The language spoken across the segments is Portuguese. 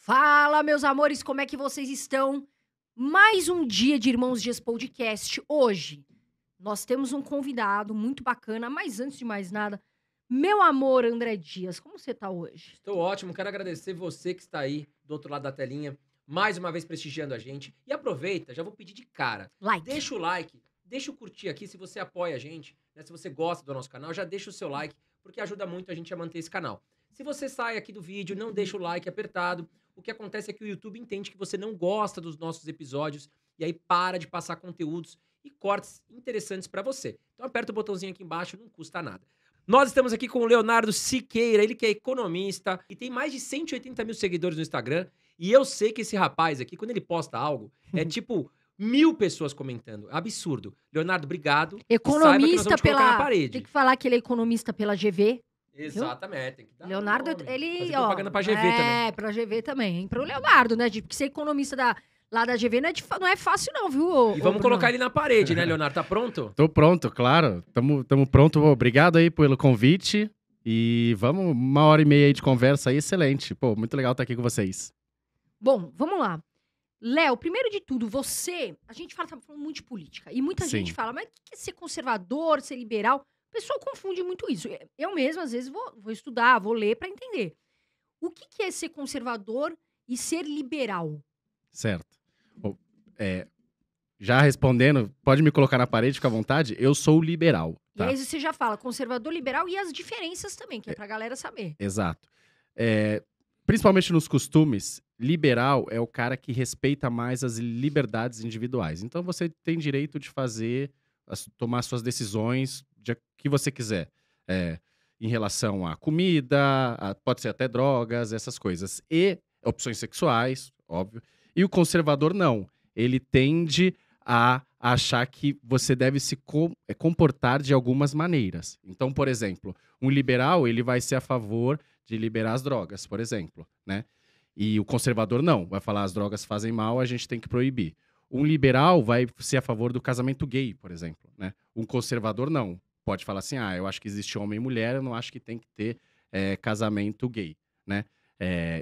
Fala, meus amores, como é que vocês estão? Mais um dia de Irmãos Dias Podcast. Hoje, nós temos um convidado muito bacana, mas antes de mais nada, meu amor André Dias, como você tá hoje? Estou ótimo, quero agradecer você que está aí do outro lado da telinha, mais uma vez prestigiando a gente. E aproveita, já vou pedir de cara, Like. deixa o like, deixa o curtir aqui se você apoia a gente, né? Se você gosta do nosso canal, já deixa o seu like, porque ajuda muito a gente a manter esse canal. Se você sai aqui do vídeo, não deixa o like apertado, o que acontece é que o YouTube entende que você não gosta dos nossos episódios e aí para de passar conteúdos e cortes interessantes para você. Então aperta o botãozinho aqui embaixo, não custa nada. Nós estamos aqui com o Leonardo Siqueira, ele que é economista e tem mais de 180 mil seguidores no Instagram. E eu sei que esse rapaz aqui, quando ele posta algo, é tipo 1000 pessoas comentando. Absurdo. Leonardo, obrigado. E saiba que nós Economista vamos te colocar na pela... parede. Tem que falar que ele é economista pela GV. Exatamente, tem que dar Leonardo, nome. ele, Fazer ó... propaganda pra GV também. É, pra GV também. Hein? Pro Leonardo, né? Porque ser economista lá da GV não é fácil não, viu, E vamos colocar ele na parede, né, Leonardo? Tá pronto? Tô pronto, claro. Tamo pronto. Obrigado aí pelo convite. E vamos, 1h30 aí de conversa aí, excelente. Pô, muito legal estar aqui com vocês. Bom, vamos lá. Léo, primeiro de tudo, a gente tá falando muito de política, e muita Sim. gente fala, mas o que é ser conservador, ser liberal? O pessoal confunde muito isso. Eu mesma, às vezes, vou estudar, vou ler pra entender. O que é ser conservador e ser liberal? Certo. Bom, já respondendo, pode me colocar na parede, fica à vontade. Eu sou liberal, tá? E aí você já fala conservador, liberal e as diferenças também, que é pra galera saber. Exato. Principalmente nos costumes, liberal é o cara que respeita mais as liberdades individuais. Então você tem direito de tomar suas decisões que você quiser. Em relação à comida, pode ser até drogas, essas coisas. E opções sexuais, óbvio. E o conservador não. Ele tende a achar que você deve se comportar de algumas maneiras. Então, por exemplo, um liberal ele vai ser a favor de liberar as drogas, por exemplo, né? E o conservador não, vai falar as drogas fazem mal, a gente tem que proibir. Um liberal vai ser a favor do casamento gay, por exemplo, né? Um conservador não, pode falar assim, eu acho que existe homem e mulher, eu não acho que tem que ter casamento gay, né?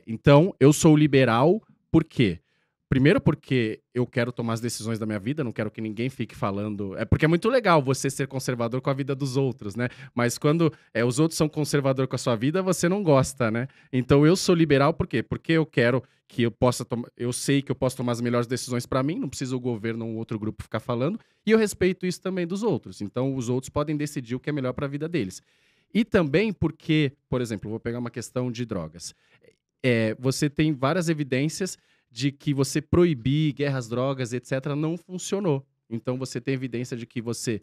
Então, eu sou liberal, por quê? Primeiro porque eu quero tomar as decisões da minha vida, não quero que ninguém fique falando... Porque é muito legal você ser conservador com a vida dos outros, né? Mas quando os outros são conservador com a sua vida, você não gosta, né? Então eu sou liberal por quê? Porque eu quero que eu possa tomar... Eu sei que eu posso tomar as melhores decisões para mim, não precisa o governo ou um outro grupo ficar falando, e eu respeito isso também dos outros. Então os outros podem decidir o que é melhor para a vida deles. E também porque, por exemplo, vou pegar uma questão de drogas. Você tem várias evidências de que você proibir guerras, drogas, etc., não funcionou. Então, você tem evidência de que você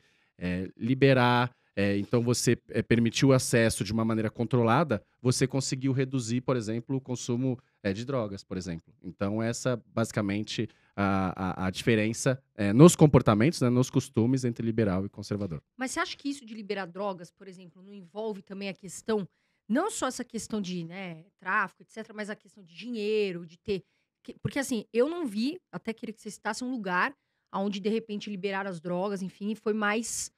liberar, então você permitiu o acesso de uma maneira controlada, você conseguiu reduzir, por exemplo, o consumo de drogas, por exemplo. Então, essa, basicamente, a diferença nos comportamentos, né, nos costumes entre liberal e conservador. Mas você acha que isso de liberar drogas, por exemplo, não envolve também a questão, não só essa questão de, né, tráfico, etc., mas a questão de dinheiro, de ter... Porque, assim, eu não vi, até queria que você citasse um lugar onde, de repente, liberaram as drogas, enfim, foi mais...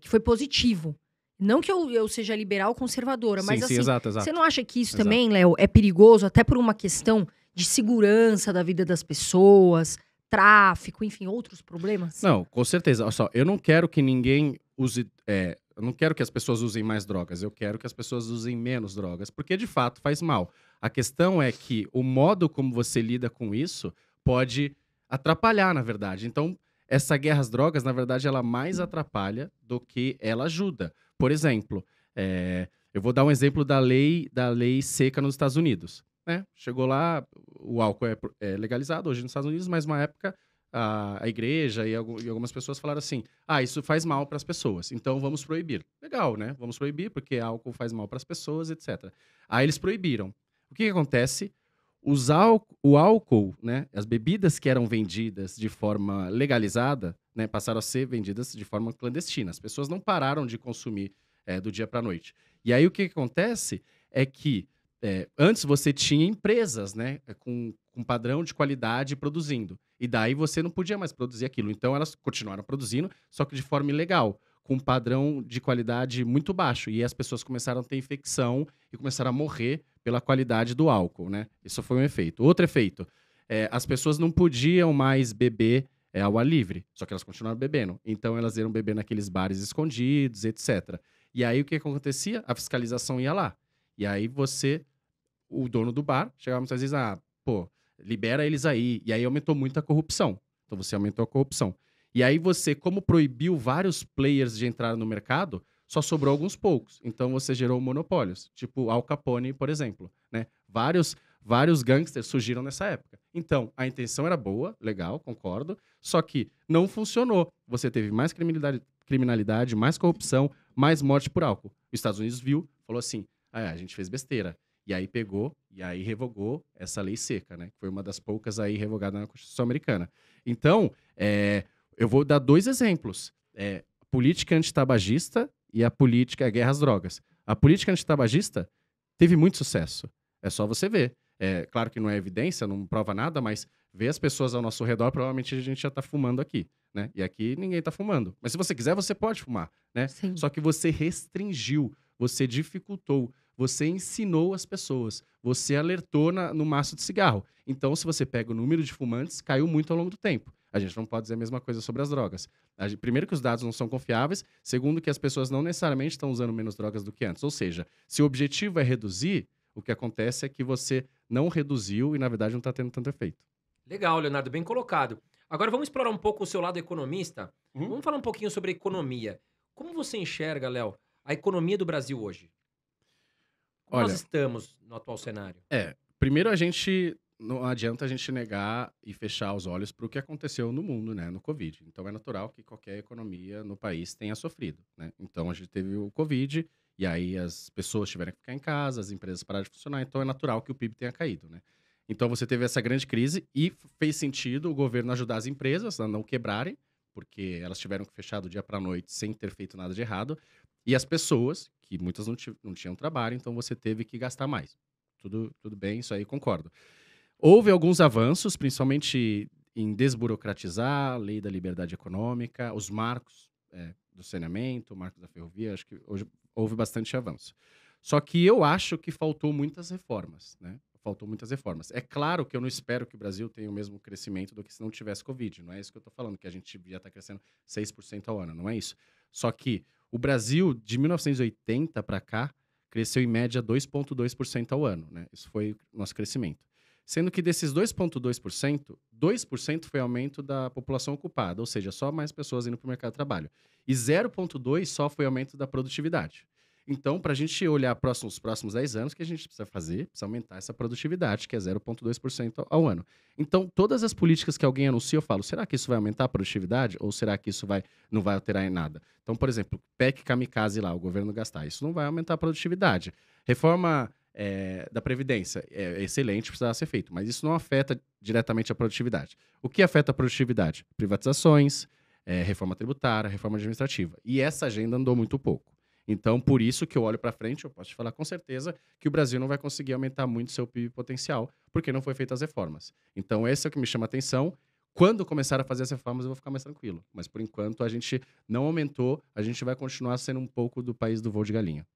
que foi positivo. Não que eu seja liberal ou conservadora, mas, Sim, assim, exato. você não acha que isso também, Léo, é perigoso, até por uma questão de segurança da vida das pessoas, tráfico, enfim, outros problemas? Não, com certeza. Olha só, eu não quero que ninguém use... eu não quero que as pessoas usem mais drogas, eu quero que as pessoas usem menos drogas, porque, de fato, faz mal. A questão é que o modo como você lida com isso pode atrapalhar, na verdade. Então, essa guerra às drogas, na verdade, ela mais atrapalha do que ela ajuda. Por exemplo, eu vou dar um exemplo da lei seca nos Estados Unidos. Né? Chegou lá, o álcool é legalizado hoje nos Estados Unidos, mas uma época a igreja e algumas pessoas falaram assim, isso faz mal para as pessoas, então vamos proibir. Legal, né? Vamos proibir porque álcool faz mal para as pessoas, etc. Aí eles proibiram. O que acontece? O álcool, né, as bebidas que eram vendidas de forma legalizada, né, passaram a ser vendidas de forma clandestina. As pessoas não pararam de consumir do dia para a noite. E aí o que acontece é que antes você tinha empresas, né, com padrão de qualidade produzindo. E daí você não podia mais produzir aquilo. Então elas continuaram produzindo, só que de forma ilegal, com um padrão de qualidade muito baixo. E as pessoas começaram a ter infecção e começaram a morrer pela qualidade do álcool, né? Isso foi um efeito. Outro efeito, as pessoas não podiam mais beber ao ar livre, só que elas continuaram bebendo. Então, elas iam beber naqueles bares escondidos, etc. E aí, o que acontecia? A fiscalização ia lá. E aí, o dono do bar, chegava muitas vezes, pô, libera eles aí. E aí, aumentou muito a corrupção. Então, você aumentou a corrupção. E aí, como proibiu vários players de entrar no mercado, só sobrou alguns poucos. Então, você gerou monopólios. Tipo Al Capone, por exemplo, né? Vários gangsters surgiram nessa época. Então, a intenção era boa, legal, concordo, só que não funcionou. Você teve mais criminalidade, mais corrupção, mais morte por álcool. Os Estados Unidos viu, falou assim, a gente fez besteira. E aí pegou, e aí revogou essa lei seca, né? Que foi uma das poucas aí revogadas na Constituição Americana. Então, eu vou dar 2 exemplos. A política antitabagista e a guerra às drogas. A política antitabagista teve muito sucesso. É só você ver. Claro que não é evidência, não prova nada, mas ver as pessoas ao nosso redor, provavelmente a gente já tá fumando aqui, né? E aqui ninguém tá fumando. Mas se você quiser, você pode fumar, né? Sim. Só que você restringiu, você dificultou, você ensinou as pessoas, você alertou no maço de cigarro. Então, se você pega o número de fumantes, caiu muito ao longo do tempo. A gente não pode dizer a mesma coisa sobre as drogas. Primeiro que os dados não são confiáveis, segundo que as pessoas não necessariamente estão usando menos drogas do que antes. Ou seja, se o objetivo é reduzir, o que acontece é que você não reduziu e, na verdade, não está tendo tanto efeito. Legal, Leonardo, bem colocado. Agora vamos explorar um pouco o seu lado economista. Vamos falar um pouquinho sobre economia. Como você enxerga, Léo, a economia do Brasil hoje? Como nós estamos no atual cenário? Primeiro não adianta a gente negar e fechar os olhos para o que aconteceu no mundo, né, no Covid. Então, é natural que qualquer economia no país tenha sofrido, né? Então, a gente teve o Covid, e aí as pessoas tiveram que ficar em casa, as empresas pararam de funcionar, então é natural que o PIB tenha caído, né? Então, você teve essa grande crise e fez sentido o governo ajudar as empresas a não quebrarem, porque elas tiveram que fechar do dia para a noite sem ter feito nada de errado, e as pessoas, que muitas não tinham trabalho, então você teve que gastar mais. Tudo bem, isso aí concordo. Houve alguns avanços, principalmente em desburocratizar a lei da liberdade econômica, os marcos do saneamento, o marco da ferrovia, acho que hoje houve bastante avanço. Só que eu acho que faltou muitas reformas, né? Faltou muitas reformas. É claro que eu não espero que o Brasil tenha o mesmo crescimento do que se não tivesse Covid. Não é isso que eu estou falando, que a gente já está crescendo 6% ao ano, não é isso. Só que o Brasil, de 1980 para cá, cresceu em média 2,2% ao ano, né? Isso foi o nosso crescimento. Sendo que desses 2,2%, 2% foi aumento da população ocupada, ou seja, só mais pessoas indo para o mercado de trabalho. E 0,2% só foi aumento da produtividade. Então, para a gente olhar os próximos 10 anos, o que a gente precisa fazer? Precisa aumentar essa produtividade, que é 0,2% ao ano. Então, todas as políticas que alguém anuncia, eu falo, será que isso vai aumentar a produtividade? Ou será que isso não vai alterar em nada? Então, por exemplo, PEC Kamikaze lá, o governo gastar. Isso não vai aumentar a produtividade. Reforma da Previdência é excelente, precisa ser feito, mas isso não afeta diretamente a produtividade. O que afeta a produtividade? Privatizações, reforma tributária, reforma administrativa. E essa agenda andou muito pouco. Então, por isso que eu olho para frente, eu posso te falar com certeza que o Brasil não vai conseguir aumentar muito seu PIB potencial, porque não foi feitas as reformas. Então, esse é o que me chama a atenção. Quando começar a fazer as reformas, eu vou ficar mais tranquilo. Mas, por enquanto, a gente não aumentou, a gente vai continuar sendo um pouco do país do voo de galinha.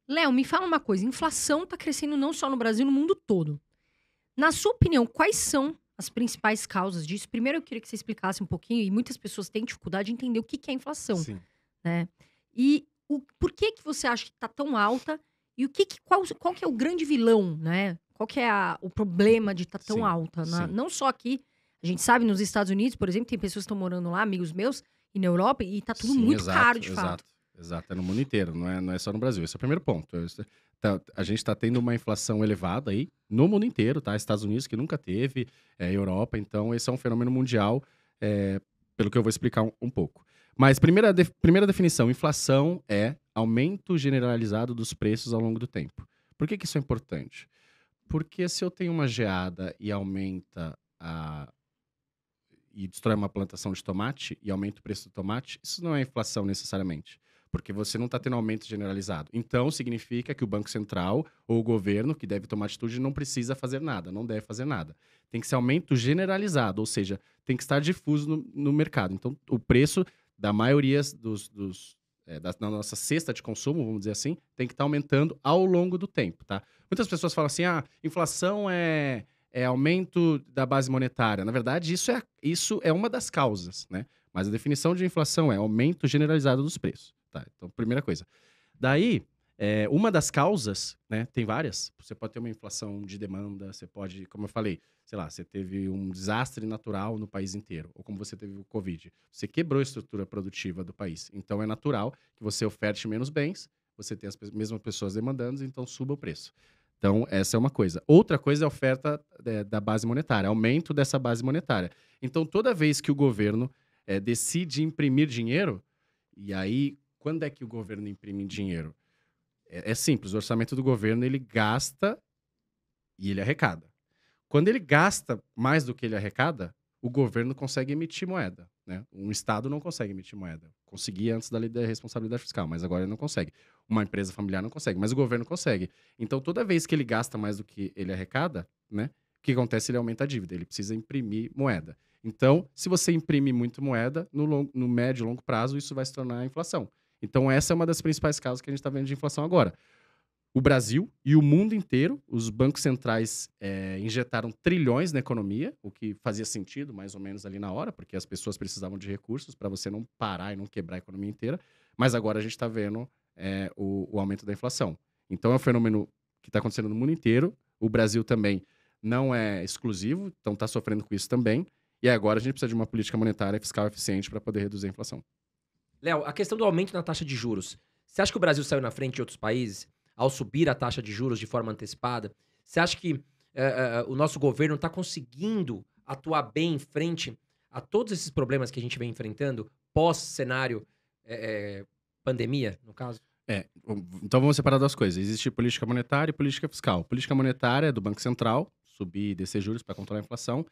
Léo, me fala uma coisa. Inflação está crescendo não só no Brasil, no mundo todo. Na sua opinião, quais são as principais causas disso? Primeiro, eu queria que você explicasse um pouquinho, e muitas pessoas têm dificuldade de entender o que é inflação. Sim. Né? E por que você acha que está tão alta? E qual que é o grande vilão, né? Qual que é o problema de estar tão Sim, alta? sim. Não só aqui. A gente sabe, nos Estados Unidos, por exemplo, tem pessoas que estão morando lá, amigos meus, e na Europa, e tá tudo Sim, muito exato, caro, de fato. Exato, é no mundo inteiro, não é só no Brasil. Esse é o primeiro ponto. A gente está tendo uma inflação elevada aí no mundo inteiro, tá? Estados Unidos, que nunca teve, Europa, então esse é um fenômeno mundial, pelo que eu vou explicar um pouco. Mas primeira definição, inflação é aumento generalizado dos preços ao longo do tempo. Por que isso é importante? Porque se eu tenho uma geada e aumenta e destrói uma plantação de tomate e aumenta o preço do tomate, isso não é inflação necessariamente, porque você não está tendo aumento generalizado. Então, significa que o Banco Central ou o governo, que deve tomar atitude, não precisa fazer nada, não deve fazer nada. Tem que ser aumento generalizado, ou seja, tem que estar difuso no mercado. Então, o preço da maioria na nossa cesta de consumo, vamos dizer assim, tem que estar aumentando ao longo do tempo, tá? Muitas pessoas falam assim, inflação é aumento da base monetária. Na verdade, isso é uma das causas, né? Mas a definição de inflação é aumento generalizado dos preços, tá? Então, primeira coisa. Daí, uma das causas, né? Tem várias. Você pode ter uma inflação de demanda, você pode, como eu falei, sei lá, você teve um desastre natural no país inteiro, ou como você teve o Covid. Você quebrou a estrutura produtiva do país. Então, é natural que você oferte menos bens, você tem as mesmas pessoas demandando, então suba o preço. Então, essa é uma coisa. Outra coisa é a oferta da base monetária, aumento dessa base monetária. Então, toda vez que o governo decide imprimir dinheiro, e aí, quando é que o governo imprime dinheiro? É simples, o orçamento do governo, ele gasta e ele arrecada. Quando ele gasta mais do que ele arrecada, o governo consegue emitir moeda, né? Um Estado não consegue emitir moeda. Conseguia antes da lei da responsabilidade fiscal, mas agora ele não consegue. Uma empresa familiar não consegue, mas o governo consegue. Então, toda vez que ele gasta mais do que ele arrecada, né? O que acontece? Ele aumenta a dívida, ele precisa imprimir moeda. Então, se você imprime muito moeda, no médio e longo prazo, isso vai se tornar inflação. Então, essa é uma das principais causas que a gente está vendo de inflação agora. O Brasil e o mundo inteiro, os bancos centrais injetaram trilhões na economia, o que fazia sentido mais ou menos ali na hora, porque as pessoas precisavam de recursos para você não parar e não quebrar a economia inteira. Mas agora a gente está vendo o aumento da inflação. Então é um fenômeno que está acontecendo no mundo inteiro. O Brasil também não é exclusivo, então está sofrendo com isso também. E agora a gente precisa de uma política monetária e fiscal eficiente para poder reduzir a inflação. Léo, a questão do aumento na taxa de juros. Você acha que o Brasil saiu na frente de outros países ao subir a taxa de juros de forma antecipada? Você acha que o nosso governo está conseguindo atuar bem em frente a todos esses problemas que a gente vem enfrentando pós-cenário pandemia, no caso? Então vamos separar duas coisas. Existe política monetária e política fiscal. Política monetária é do Banco Central, subir e descer juros para controlar a inflação.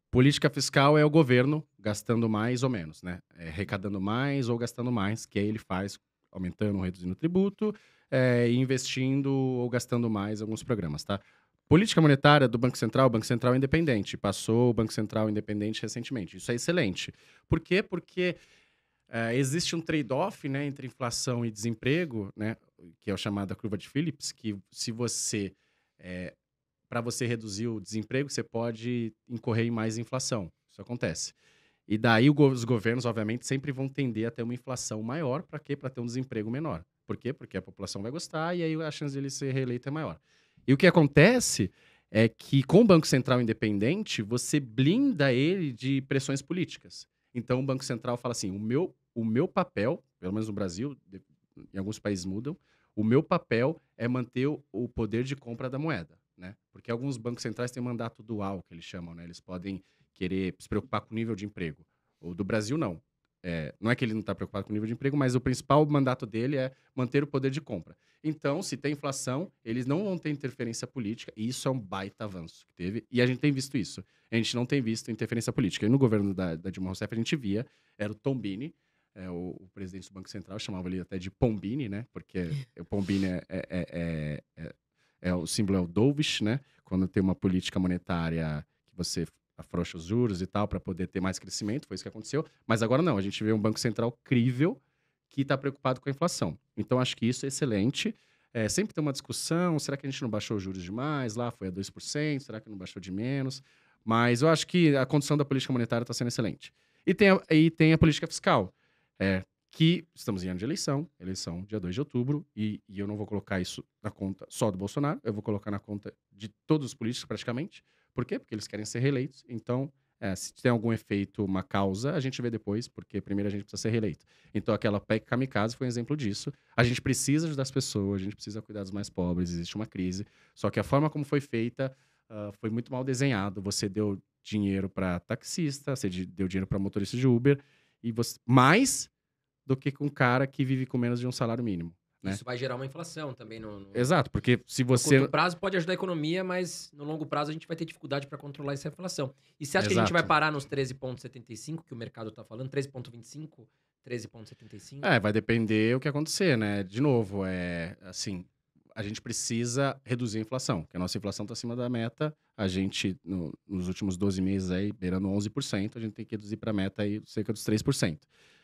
Política fiscal é o governo gastando mais ou menos, né? Arrecadando mais ou gastando mais, que aí ele faz aumentando ou reduzindo o tributo, investindo ou gastando mais em alguns programas, tá? Política monetária do Banco Central, o Banco Central é independente. Passou o Banco Central independente recentemente. Isso é excelente. Por quê? Porque existe um trade-off, né, entre inflação e desemprego, né, que é o chamado da curva de Phillips, que se você... para você reduzir o desemprego, você pode incorrer em mais inflação. Isso acontece. E daí os governos, obviamente, sempre vão tender a ter uma inflação maior. Para quê? Para ter um desemprego menor. Por quê? Porque a população vai gostar e aí a chance de ele ser reeleito é maior. E o que acontece é que com o Banco Central independente, você blinda ele de pressões políticas. Então o Banco Central fala assim, o meu papel, pelo menos no Brasil, em alguns países mudam, o meu papel é manter o poder de compra da moeda, né? Porque alguns bancos centrais têm mandato dual, que eles chamam, né? Eles podem querer se preocupar com o nível de emprego. O do Brasil, não. Não é que ele não está preocupado com o nível de emprego, mas o principal mandato dele é manter o poder de compra. Então, se tem inflação, eles não vão ter interferência política, e isso é um baita avanço que teve, e a gente tem visto isso. A gente não tem visto interferência política. E no governo da Dilma Rousseff, a gente via, era o Tombini, o presidente do Banco Central, chamava ele até de Pombini, né? Porque o Pombini o símbolo é o dovish, né? Quando tem uma política monetária que você afrouxa os juros e tal, para poder ter mais crescimento, foi isso que aconteceu. Mas agora não, a gente vê um Banco Central crível que está preocupado com a inflação. Então, acho que isso é excelente. Sempre tem uma discussão, será que a gente não baixou os juros demais? Lá foi a 2%, será que não baixou de menos? Mas eu acho que a condução da política monetária está sendo excelente. E tem a política fiscal, que estamos em ano de eleição dia 2 de outubro, e eu não vou colocar isso na conta só do Bolsonaro, eu vou colocar na conta de todos os políticos praticamente. Por quê? Porque eles querem ser reeleitos. Então, se tem algum efeito, uma causa, a gente vê depois, porque primeiro a gente precisa ser reeleito. Então, aquela PEC Kamikaze foi um exemplo disso. A gente precisa ajudar as pessoas, a gente precisa cuidar dos mais pobres, existe uma crise. Só que a forma como foi feita foi muito mal desenhado. Você deu dinheiro para taxista, você deu dinheiro para motorista de Uber, e mais do que com um cara que vive com menos de um salário mínimo. Né? Isso vai gerar uma inflação também. Exato, porque se você... No curto prazo pode ajudar a economia, mas no longo prazo a gente vai ter dificuldade para controlar essa inflação. E você acha que a gente vai parar nos 13,75 que o mercado está falando? 13,25? 13,75? Vai depender o que acontecer, né? De novo, assim, a gente precisa reduzir a inflação, porque a nossa inflação está acima da meta. A gente, nos últimos 12 meses, aí, beirando 11%, a gente tem que reduzir para a meta aí cerca dos 3%. O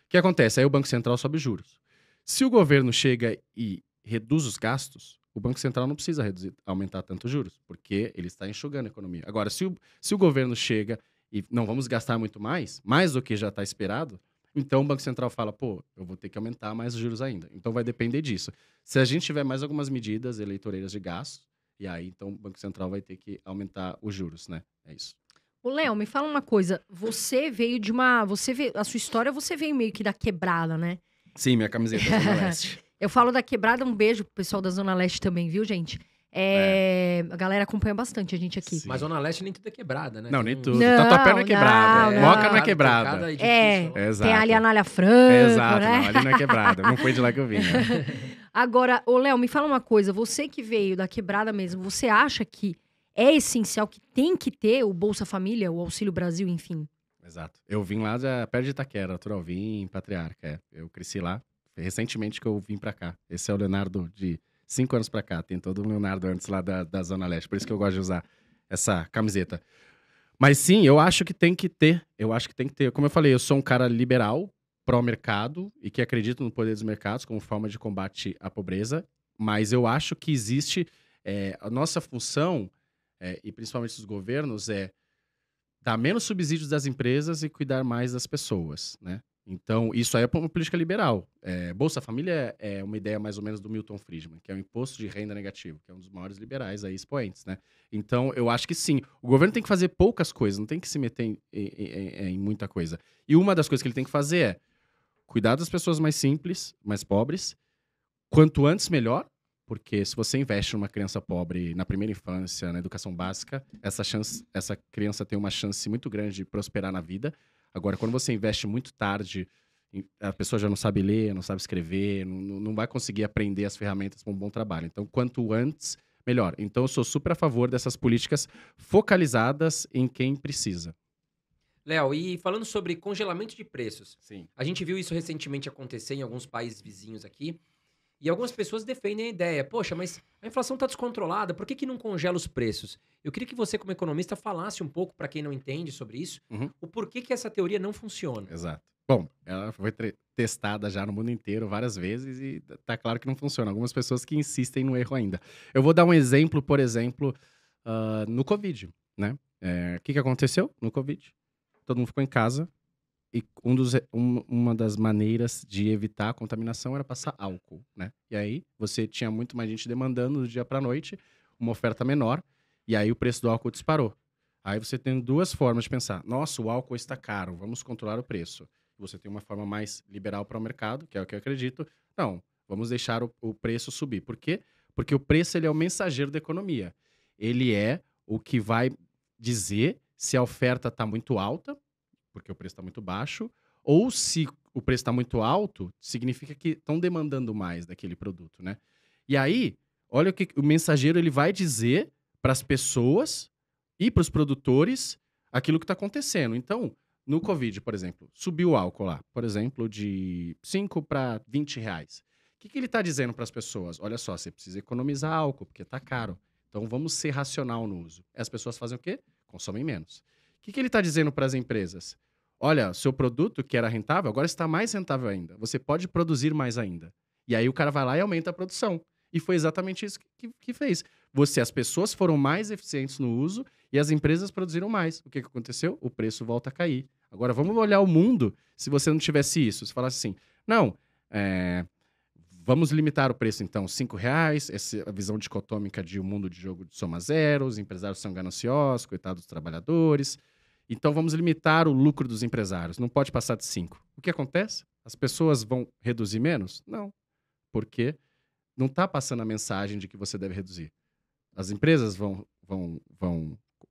que acontece? Aí o Banco Central sobe os juros. Se o governo chega e reduz os gastos, o Banco Central não precisa aumentar tanto os juros, porque ele está enxugando a economia. Agora, se o governo chega e não vamos gastar muito mais do que já está esperado, então o Banco Central fala, pô, eu vou ter que aumentar mais os juros ainda. Então vai depender disso. Se a gente tiver mais algumas medidas eleitoreiras de gastos, e aí então o Banco Central vai ter que aumentar os juros, né? É isso. Ô, Léo, me fala uma coisa. Você veio de uma... a sua história, você veio meio que da quebrada, né? Sim, minha camiseta da Zona Leste. Eu falo da quebrada, um beijo pro pessoal da Zona Leste também, viu, gente? A galera acompanha bastante a gente aqui. Sim. Mas Zona Leste nem tudo é quebrada, né? Não, Tem nem uns- tudo. Não, Tatuapé não é quebrada. não, Moca não é Cada quebrada. edifício, ó. Exato. Tem ali a Anália Franco, Exato, né? não, ali não é quebrada. Não foi de lá que eu vim. Né? Agora, ô Léo, me fala uma coisa. Você que veio da quebrada mesmo, você acha que é essencial, que tem que ter o Bolsa Família, o Auxílio Brasil, enfim? Exato. Eu vim lá perto de Itaquera, natural, vim em Patriarca. Eu cresci lá. Foi recentemente que eu vim pra cá. Esse é o Leonardo de 5 anos pra cá. Tem todo o Leonardo antes lá da Zona Leste. Por isso que eu gosto de usar essa camiseta. Mas sim, eu acho que tem que ter. Eu acho que tem que ter. Como eu falei, eu sou um cara liberal, pró-mercado e que acredito no poder dos mercados como forma de combate à pobreza. Mas eu acho que existe... a nossa função, e principalmente dos governos, é dar menos subsídios das empresas e cuidar mais das pessoas, né? Então, isso aí é uma política liberal. Bolsa Família é uma ideia mais ou menos do Milton Friedman, que é o imposto de renda negativo, que é um dos maiores liberais aí expoentes, né? Então, eu acho que sim. O governo tem que fazer poucas coisas, não tem que se meter em muita coisa. E uma das coisas que ele tem que fazer é cuidar das pessoas mais simples, mais pobres, quanto antes melhor, porque se você investe numa criança pobre na primeira infância, na educação básica, essa criança tem uma chance muito grande de prosperar na vida. Agora, quando você investe muito tarde, a pessoa já não sabe ler, não sabe escrever, não vai conseguir aprender as ferramentas para um bom trabalho. Então, quanto antes, melhor. Então, eu sou super a favor dessas políticas focalizadas em quem precisa. Léo, e falando sobre congelamento de preços, Sim. a gente viu isso recentemente acontecer em alguns países vizinhos aqui. E algumas pessoas defendem a ideia. Poxa, mas a inflação está descontrolada, por que não congela os preços? Eu queria que você, como economista, falasse um pouco, para quem não entende sobre isso, o porquê que essa teoria não funciona. Exato. Bom, ela foi testada já no mundo inteiro várias vezes e tá claro que não funciona. Algumas pessoas que insistem no erro ainda. Eu vou dar um exemplo, por exemplo, no Covid, né? O que aconteceu no Covid? Todo mundo ficou em casa. E uma das maneiras de evitar a contaminação era passar álcool, né? E aí você tinha muito mais gente demandando do dia para noite, uma oferta menor, e aí o preço do álcool disparou. Aí você tem duas formas de pensar. Nossa, o álcool está caro, vamos controlar o preço. Você tem uma forma mais liberal para o mercado, que é o que eu acredito. Não, vamos deixar o preço subir. Por quê? Porque o preço ele é o mensageiro da economia. Ele é o que vai dizer se a oferta está muito alta, porque o preço está muito baixo, ou se o preço está muito alto, significa que estão demandando mais daquele produto, né? E aí, olha o que o mensageiro ele vai dizer para as pessoas e para os produtores aquilo que está acontecendo. Então, no Covid, por exemplo, subiu o álcool lá, por exemplo, de 5 para 20 reais. O que ele está dizendo para as pessoas? Olha só, você precisa economizar álcool, porque está caro. Então, vamos ser racional no uso. As pessoas fazem o quê? Consomem menos. O que ele está dizendo para as empresas? Olha, seu produto que era rentável, agora está mais rentável ainda. Você pode produzir mais ainda. E aí o cara vai lá e aumenta a produção. E foi exatamente isso que fez. As pessoas foram mais eficientes no uso e as empresas produziram mais. O que aconteceu? O preço volta a cair. Agora, vamos olhar o mundo se você não tivesse isso. Se falasse assim, não, vamos limitar o preço então, R$5, essa é a visão dicotômica de um mundo de jogo de soma zero, os empresários são gananciosos, coitados dos trabalhadores. Então, vamos limitar o lucro dos empresários. Não pode passar de 5. O que acontece? As pessoas vão reduzir menos? Não. Porque não está passando a mensagem de que você deve reduzir. As empresas vão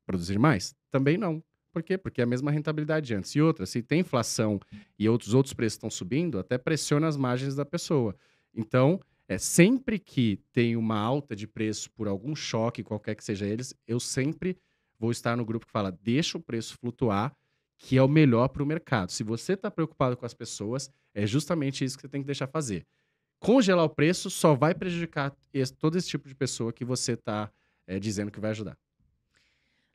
produzir mais? Também não. Por quê? Porque é a mesma rentabilidade de antes. E outra, se tem inflação e outros preços estão subindo, até pressiona as margens da pessoa. Então, sempre que tem uma alta de preço por algum choque, qualquer que seja eles, eu sempre vou estar no grupo que fala, deixa o preço flutuar, que é o melhor para o mercado. Se você está preocupado com as pessoas, é justamente isso que você tem que deixar fazer. Congelar o preço só vai prejudicar todo esse tipo de pessoa que você está dizendo que vai ajudar.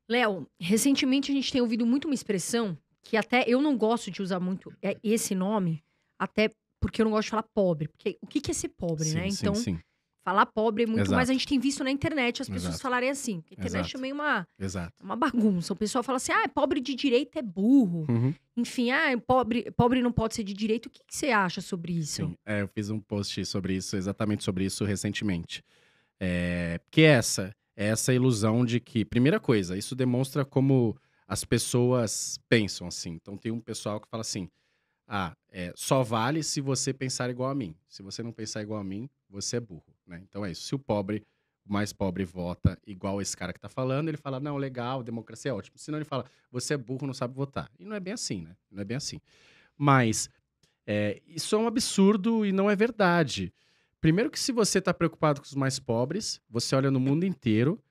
Léo, recentemente a gente tem ouvido muito uma expressão que até eu não gosto de usar muito esse nome, até porque eu não gosto de falar pobre. Porque o que é ser pobre, né? Sim, Então, sim. falar pobre é muito mais. Exato. A gente tem visto na internet as pessoas Exato. falarem assim. Porque a internet Exato. também é Exato. uma bagunça. O pessoal fala assim: ah, pobre de direita é burro. Uhum. Enfim, pobre não pode ser de direita. O que você acha sobre isso? Sim, eu fiz um post sobre isso, exatamente sobre isso recentemente. Porque essa ilusão de que, primeira coisa, isso demonstra como as pessoas pensam assim. Então tem um pessoal que fala assim: só vale se você pensar igual a mim. Se você não pensar igual a mim, você é burro, né? Então é isso. Se o mais pobre vota igual esse cara que tá falando, ele fala, não, legal, democracia é ótimo. Senão ele fala, você é burro, não sabe votar. E não é bem assim, né? Não é bem assim. Mas isso é um absurdo e não é verdade. Primeiro que se você tá preocupado com os mais pobres, você olha no mundo inteiro,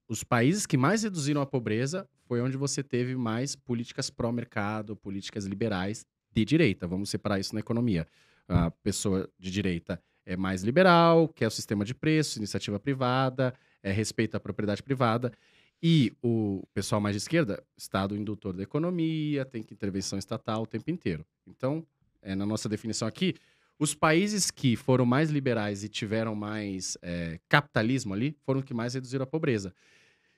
os países que mais reduziram a pobreza foi onde você teve mais políticas pró-mercado, políticas liberais de direita. Vamos separar isso na economia. A pessoa de direita é mais liberal, quer o sistema de preços, iniciativa privada, respeita a propriedade privada. E o pessoal mais de esquerda, Estado indutor da economia, tem que intervenção estatal o tempo inteiro. Então, na nossa definição aqui, os países que foram mais liberais e tiveram mais capitalismo ali, foram os que mais reduziram a pobreza.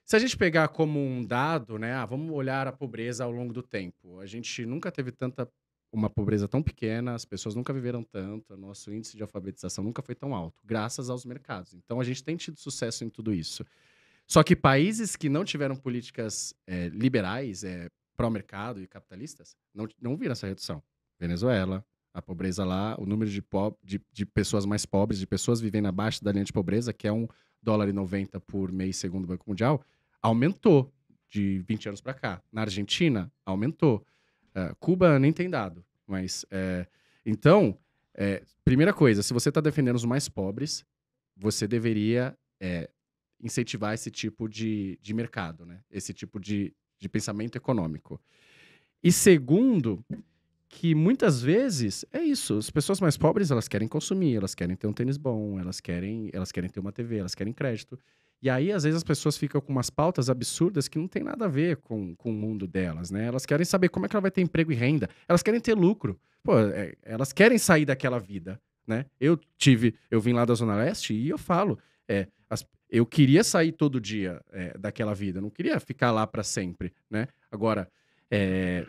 Se a gente pegar como um dado, né, vamos olhar a pobreza ao longo do tempo. A gente nunca teve uma pobreza tão pequena, as pessoas nunca viveram tanto, nosso índice de alfabetização nunca foi tão alto, graças aos mercados. Então a gente tem tido sucesso em tudo isso. Só que países que não tiveram políticas liberais, pró-mercado e capitalistas, não viram essa redução. Venezuela, a pobreza lá, o número de pessoas mais pobres, de pessoas vivendo abaixo da linha de pobreza, que é $1,90 por mês, segundo o Banco Mundial, aumentou de 20 anos para cá. Na Argentina, aumentou. Cuba nem tem dado. Mas, então, primeira coisa, se você está defendendo os mais pobres, você deveria incentivar esse tipo de mercado, né? Esse tipo de pensamento econômico. E segundo, que muitas vezes é isso. As pessoas mais pobres, elas querem consumir, elas querem ter um tênis bom, elas querem ter uma TV, elas querem crédito. E aí, às vezes, as pessoas ficam com umas pautas absurdas que não tem nada a ver com o mundo delas, né? Elas querem saber como é que ela vai ter emprego e renda. Elas querem ter lucro. Pô, elas querem sair daquela vida, né? Eu vim lá da Zona Leste e eu falo, eu queria sair todo dia daquela vida, eu não queria ficar lá para sempre, né? Agora,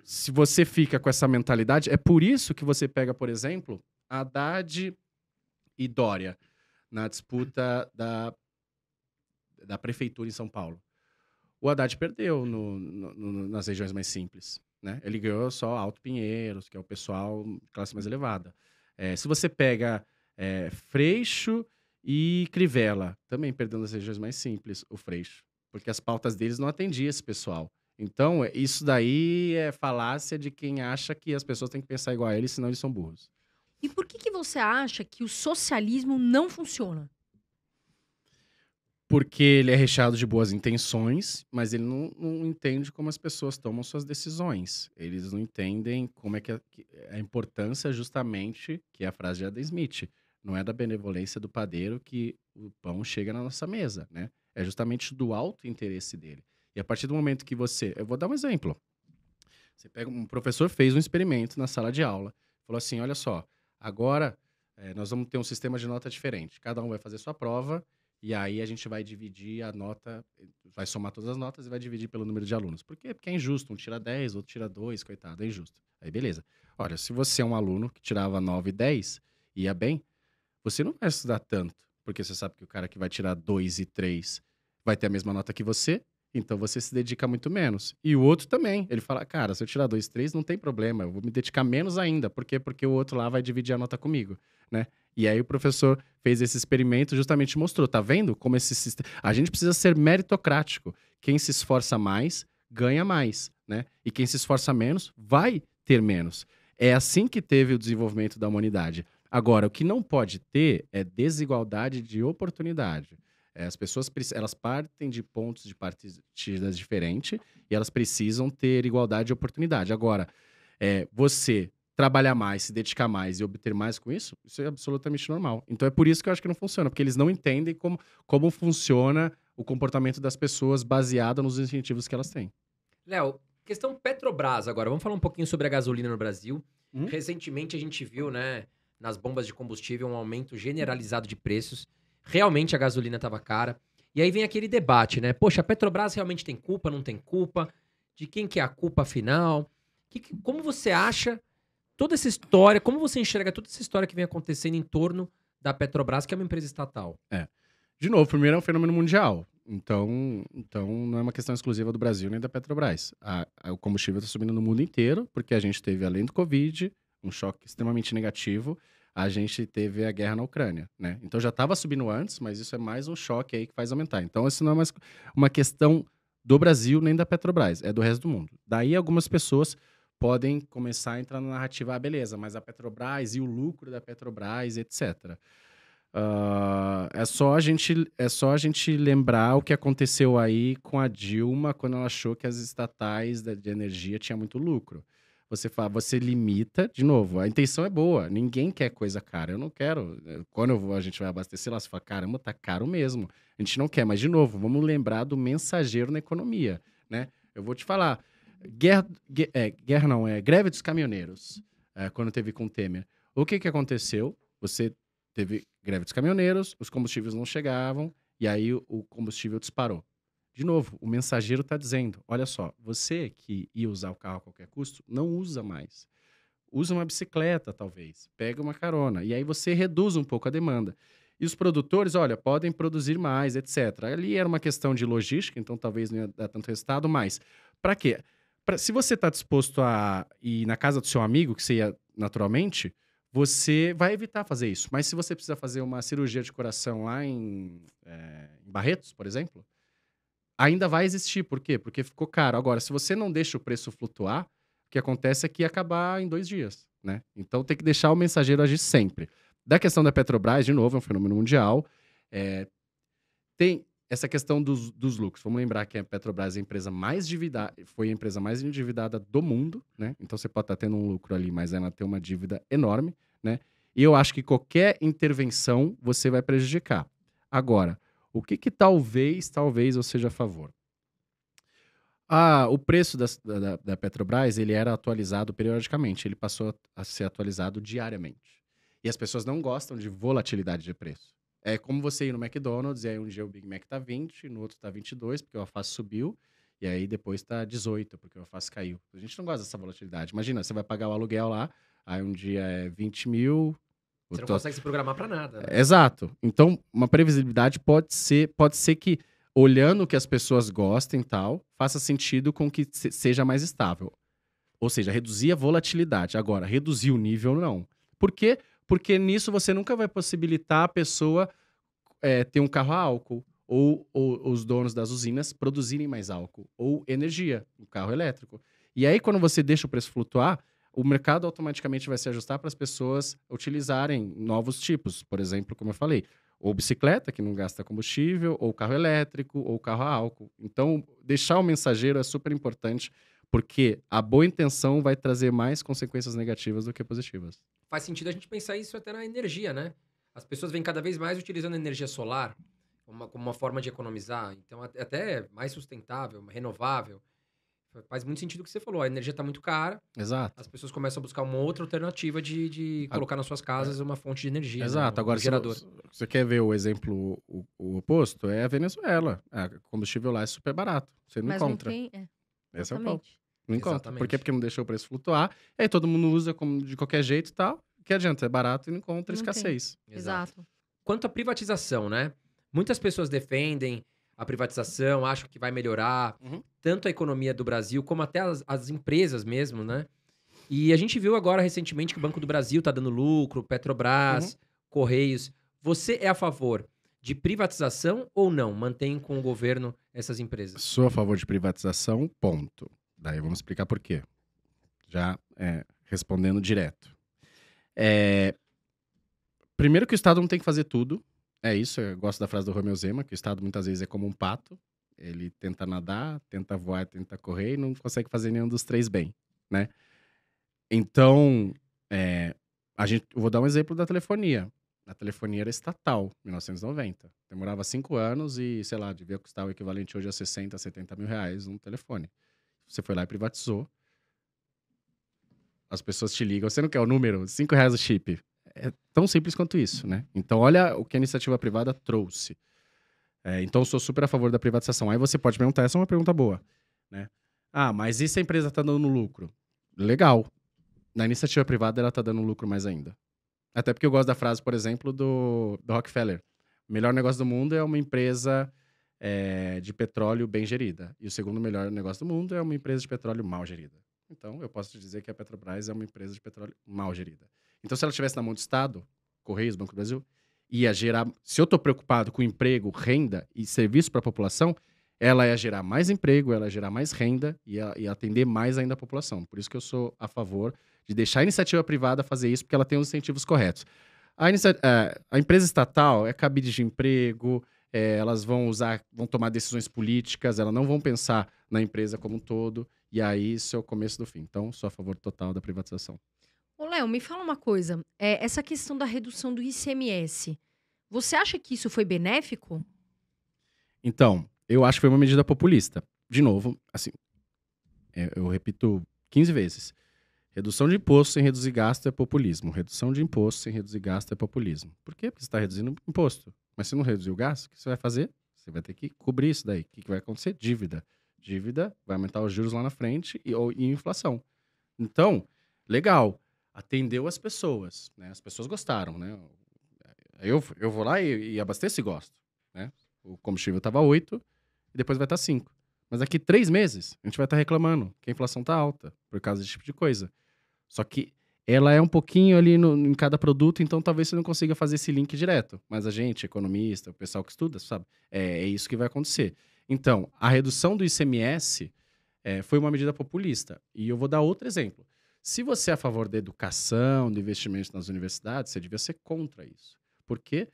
se você fica com essa mentalidade, é por isso que você pega, por exemplo, Haddad e Dória na disputa da prefeitura em São Paulo. O Haddad perdeu nas regiões mais simples, né? Ele ganhou só Alto Pinheiros, que é o pessoal de classe mais elevada. Se você pega Freixo e Crivella, também perdeu nas regiões mais simples, o Freixo, porque as pautas deles não atendiam esse pessoal. Então, isso daí é falácia de quem acha que as pessoas têm que pensar igual a eles, senão eles são burros. E por que você acha que o socialismo não funciona? Porque ele é recheado de boas intenções, mas ele não entende como as pessoas tomam suas decisões. Eles não entendem como é que a importância justamente, que é a frase de Adam Smith, não é da benevolência do padeiro que o pão chega na nossa mesa, né? É justamente do alto interesse dele. E a partir do momento que eu vou dar um exemplo. Você pega um professor, fez um experimento na sala de aula, falou assim, olha só, agora nós vamos ter um sistema de nota diferente. Cada um vai fazer sua prova e aí a gente vai dividir a nota, vai somar todas as notas e vai dividir pelo número de alunos. Por quê? Porque é injusto. Um tira 10, outro tira 2, coitado, é injusto. Aí beleza. Olha, se você é um aluno que tirava 9 e 10, ia bem, você não vai estudar tanto, porque você sabe que o cara que vai tirar 2 e 3 vai ter a mesma nota que você, então você se dedica muito menos. E o outro também. Ele fala, cara, se eu tirar 2, 3, não tem problema, eu vou me dedicar menos ainda. Por quê? Porque o outro lá vai dividir a nota comigo, né? E aí o professor fez esse experimento e justamente mostrou, tá vendo como esse sistema... A gente precisa ser meritocrático. Quem se esforça mais, ganha mais, né? E quem se esforça menos, vai ter menos. É assim que teve o desenvolvimento da humanidade. Agora, o que não pode ter é desigualdade de oportunidade. As pessoas, elas partem de pontos de partidas diferentes e elas precisam ter igualdade de oportunidade. Agora, você trabalhar mais, se dedicar mais e obter mais com isso, isso é absolutamente normal. Então é por isso que eu acho que não funciona, porque eles não entendem como funciona o comportamento das pessoas baseado nos incentivos que elas têm. Léo, questão Petrobras agora. Vamos falar um pouquinho sobre a gasolina no Brasil. Recentemente a gente viu, né, nas bombas de combustível, um aumento generalizado de preços. Realmente a gasolina estava cara. E aí vem aquele debate, né? Poxa, a Petrobras realmente tem culpa, não tem culpa? De quem que é a culpa afinal? Como você acha toda essa história, como você enxerga toda essa história que vem acontecendo em torno da Petrobras, que é uma empresa estatal? De novo, primeiro é um fenômeno mundial. Então não é uma questão exclusiva do Brasil nem da Petrobras. O combustível está subindo no mundo inteiro, porque a gente teve, além do Covid, um choque extremamente negativo, a gente teve a guerra na Ucrânia, né? Então já estava subindo antes, mas isso é mais um choque aí que faz aumentar. Então isso não é mais uma questão do Brasil nem da Petrobras, é do resto do mundo. Daí algumas pessoas podem começar a entrar na narrativa, beleza, mas a Petrobras e o lucro da Petrobras, etc. É só a gente lembrar o que aconteceu aí com a Dilma quando ela achou que as estatais de energia tinham muito lucro. Você limita, de novo, a intenção é boa, ninguém quer coisa cara. Eu não quero. Quando a gente vai abastecer lá, você fala, caramba, tá caro mesmo. A gente não quer, mas de novo, vamos lembrar do mensageiro na economia, né? Eu vou te falar, greve dos caminhoneiros, quando teve com o Temer. O que aconteceu? Você teve greve dos caminhoneiros, os combustíveis não chegavam, e aí o combustível disparou. De novo, o mensageiro está dizendo, olha só, você que ia usar o carro a qualquer custo, não usa mais. Usa uma bicicleta, talvez. Pega uma carona. E aí você reduz um pouco a demanda. E os produtores, olha, podem produzir mais, etc. Ali era uma questão de logística, então talvez não ia dar tanto resultado, mas para quê? Se você está disposto a ir na casa do seu amigo, que você ia naturalmente, você vai evitar fazer isso. Mas se você precisa fazer uma cirurgia de coração lá em Barretos, por exemplo, ainda vai existir. Por quê? Porque ficou caro. Agora, se você não deixa o preço flutuar, o que acontece é que ia acabar em 2 dias, né? Então tem que deixar o mensageiro agir sempre. Da questão da Petrobras, de novo, é um fenômeno mundial. Tem essa questão dos lucros. Vamos lembrar que a Petrobras é a empresa mais foi a empresa mais endividada do mundo, né? Então você pode estar tendo um lucro ali, mas ela tem uma dívida enorme, né? E eu acho que qualquer intervenção você vai prejudicar. Agora, o que talvez eu seja a favor? O preço da Petrobras, ele era atualizado periodicamente. Ele passou a ser atualizado diariamente. E as pessoas não gostam de volatilidade de preço. É como você ir no McDonald's, e aí um dia o Big Mac tá 20, no outro tá 22, porque o alface subiu, e aí depois tá 18, porque o alface caiu. A gente não gosta dessa volatilidade. Imagina, você vai pagar o aluguel lá, aí um dia é 20 mil... Você não consegue se programar para nada, né? Exato. Então, uma previsibilidade pode ser que, olhando o que as pessoas gostem e tal, faça sentido com que seja mais estável. Ou seja, reduzir a volatilidade. Agora, reduzir o nível, não. Por quê? Porque nisso você nunca vai possibilitar a pessoa ter um carro a álcool, ou os donos das usinas produzirem mais álcool, ou energia, um carro elétrico. E aí, quando você deixa o preço flutuar, o mercado automaticamente vai se ajustar para as pessoas utilizarem novos tipos. Por exemplo, como eu falei, ou bicicleta, que não gasta combustível, ou carro elétrico, ou carro a álcool. Então, deixar o mensageiro é super importante, porque a boa intenção vai trazer mais consequências negativas do que positivas. Faz sentido a gente pensar isso até na energia, né? As pessoas vêm cada vez mais utilizando energia solar como uma forma de economizar. Então, até mais sustentável, renovável. Faz muito sentido o que você falou. A energia está muito cara. Exato. As pessoas começam a buscar uma outra alternativa de colocar nas suas casas uma fonte de energia. Exato. Né? Agora, gerador. Se você quer ver o exemplo o oposto, é a Venezuela. O combustível lá é super barato. Você não encontra. Mas não tem... Esse é o ponto. Não encontra. Exatamente. Por quê? Porque não deixou o preço flutuar. Aí todo mundo usa de qualquer jeito e tal. O que adianta? É barato e não encontra escassez. Exato. Quanto à privatização, né? Muitas pessoas defendem a privatização, acham que vai melhorar tanto a economia do Brasil, como até as empresas mesmo, né? E a gente viu agora recentemente que o Banco do Brasil está dando lucro, Petrobras, Correios. Você é a favor de privatização ou não? Mantém com o governo essas empresas? Sou a favor de privatização, ponto. Daí vamos explicar por quê. Já respondendo direto. Primeiro que o Estado não tem que fazer tudo. É isso, eu gosto da frase do Romeu Zema, que o Estado muitas vezes é como um pato. Ele tenta nadar, tenta voar, tenta correr e não consegue fazer nenhum dos 3 bem, né? Então, eu vou dar um exemplo da telefonia. A telefonia era estatal, 1990. Demorava 5 anos e, sei lá, devia custar o equivalente hoje a 60, 70 mil reais um telefone. Você foi lá e privatizou. as pessoas te ligam, você não quer o número? R$ 5 o chip. É tão simples quanto isso, né? Então, olha o que a iniciativa privada trouxe. Então, eu sou super a favor da privatização. Aí você pode perguntar, essa é uma pergunta boa, né? Ah, mas e se a empresa tá dando lucro? Legal. Na iniciativa privada, ela tá dando lucro mais ainda. Até porque eu gosto da frase, por exemplo, do Rockefeller. O melhor negócio do mundo é uma empresa de petróleo bem gerida. E o segundo melhor negócio do mundo é uma empresa de petróleo mal gerida. Então, eu posso te dizer que a Petrobras é uma empresa de petróleo mal gerida. Então, se ela estivesse na mão do Estado, Correios, Banco do Brasil, ia gerar... Se eu estou preocupado com emprego, renda e serviço para a população, ela ia gerar mais emprego, ela ia gerar mais renda e ia atender mais ainda a população. Por isso que eu sou a favor de deixar a iniciativa privada fazer isso, porque ela tem os incentivos corretos. A empresa estatal é cabide de emprego, elas vão tomar decisões políticas, elas não vão pensar na empresa como um todo, e aí isso é o começo do fim. Então, sou a favor total da privatização. Ô, Léo, me fala uma coisa. Essa questão da redução do ICMS, você acha que isso foi benéfico? Então, eu acho que foi uma medida populista. De novo, assim, eu repito 15 vezes. Redução de imposto sem reduzir gasto é populismo. Redução de imposto sem reduzir gasto é populismo. Por quê? Porque você está reduzindo imposto. Mas se não reduzir o gasto, o que você vai fazer? Você vai ter que cobrir isso daí. O que vai acontecer? Dívida. Dívida vai aumentar os juros lá na frente e inflação. Então, legal. Atendeu as pessoas, né? As pessoas gostaram, né? Eu vou lá e abasteço e gosto, né? O combustível estava 8 e depois vai estar 5. Mas daqui 3 meses, a gente vai estar reclamando que a inflação está alta por causa desse tipo de coisa. Só que ela é um pouquinho ali em cada produto, então talvez você não consiga fazer esse link direto. Mas a gente, economista, o pessoal que estuda, sabe? É isso que vai acontecer. Então, a redução do ICMS foi uma medida populista. E eu vou dar outro exemplo. Se você é a favor da educação, do investimento nas universidades, você devia ser contra isso. Por quê?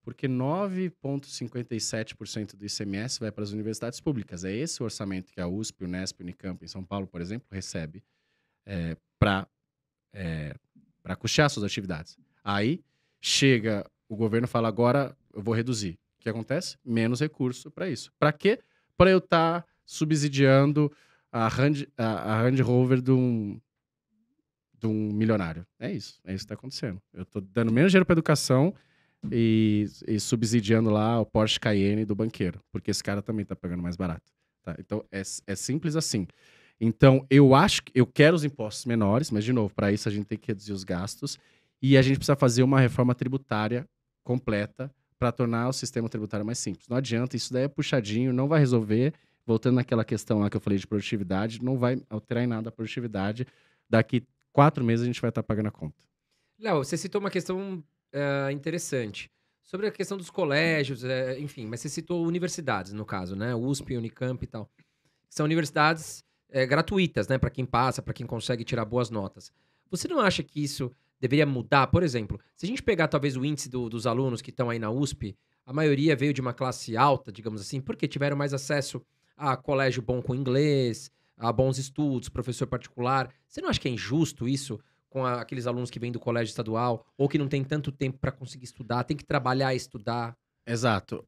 Porque 9,57% do ICMS vai para as universidades públicas. É esse o orçamento que a USP, Unesp, Unicamp, em São Paulo, por exemplo, recebe para custear suas atividades. Aí chega o governo e fala, agora eu vou reduzir. O que acontece? Menos recurso para isso. Para quê? Para eu estar subsidiando a Land Rover de um milionário. É isso que está acontecendo. Eu estou dando menos dinheiro para educação e subsidiando lá o Porsche Cayenne do banqueiro, porque esse cara também está pagando mais barato. Tá? Então, é simples assim. Então, eu quero os impostos menores, mas, de novo, para isso a gente tem que reduzir os gastos e a gente precisa fazer uma reforma tributária completa para tornar o sistema tributário mais simples. Não adianta, isso daí é puxadinho, não vai resolver. Voltando naquela questão lá que eu falei de produtividade, não vai alterar em nada a produtividade. Daqui 4 meses a gente vai estar pagando a conta. Léo, você citou uma questão interessante. Sobre a questão dos colégios, enfim, mas você citou universidades, no caso, né? USP, Unicamp e tal. São universidades gratuitas, né? Para quem passa, para quem consegue tirar boas notas. Você não acha que isso deveria mudar? Por exemplo, se a gente pegar talvez o índice dos alunos que estão aí na USP, a maioria veio de uma classe alta, digamos assim, porque tiveram mais acesso a colégio bom com inglês, a bons estudos, professor particular. Você não acha que é injusto isso com aqueles alunos que vêm do colégio estadual ou que não tem tanto tempo para conseguir estudar, tem que trabalhar e estudar? Exato.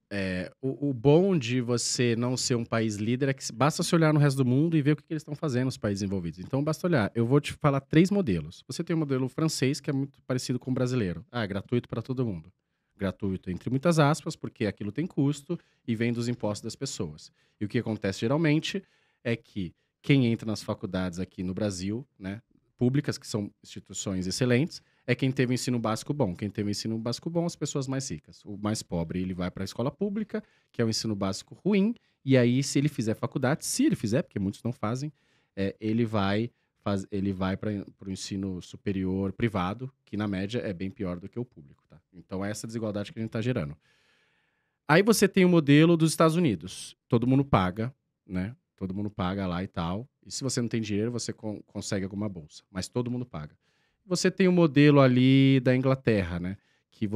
O bom de você não ser um país líder é que basta se olhar no resto do mundo e ver o que eles estão fazendo nos países envolvidos. Então, basta olhar. Eu vou te falar 3 modelos. Você tem o modelo francês, que é muito parecido com o brasileiro. É gratuito para todo mundo. Gratuito entre muitas aspas, porque aquilo tem custo e vem dos impostos das pessoas. E o que acontece geralmente é que quem entra nas faculdades aqui no Brasil, né, públicas, que são instituições excelentes, é quem teve ensino básico bom. Quem teve ensino básico bom, as pessoas mais ricas. O mais pobre, ele vai para a escola pública, que é o ensino básico ruim, e aí, se ele fizer faculdade, se ele fizer, porque muitos não fazem, ele vai para o ensino superior privado, que na média é bem pior do que o público. Tá? Então, é essa desigualdade que a gente está gerando. Aí você tem o modelo dos Estados Unidos. Todo mundo paga, né? Todo mundo paga lá e tal. E se você não tem dinheiro, você consegue alguma bolsa. Mas todo mundo paga. Você tem o modelo ali da Inglaterra, né? Que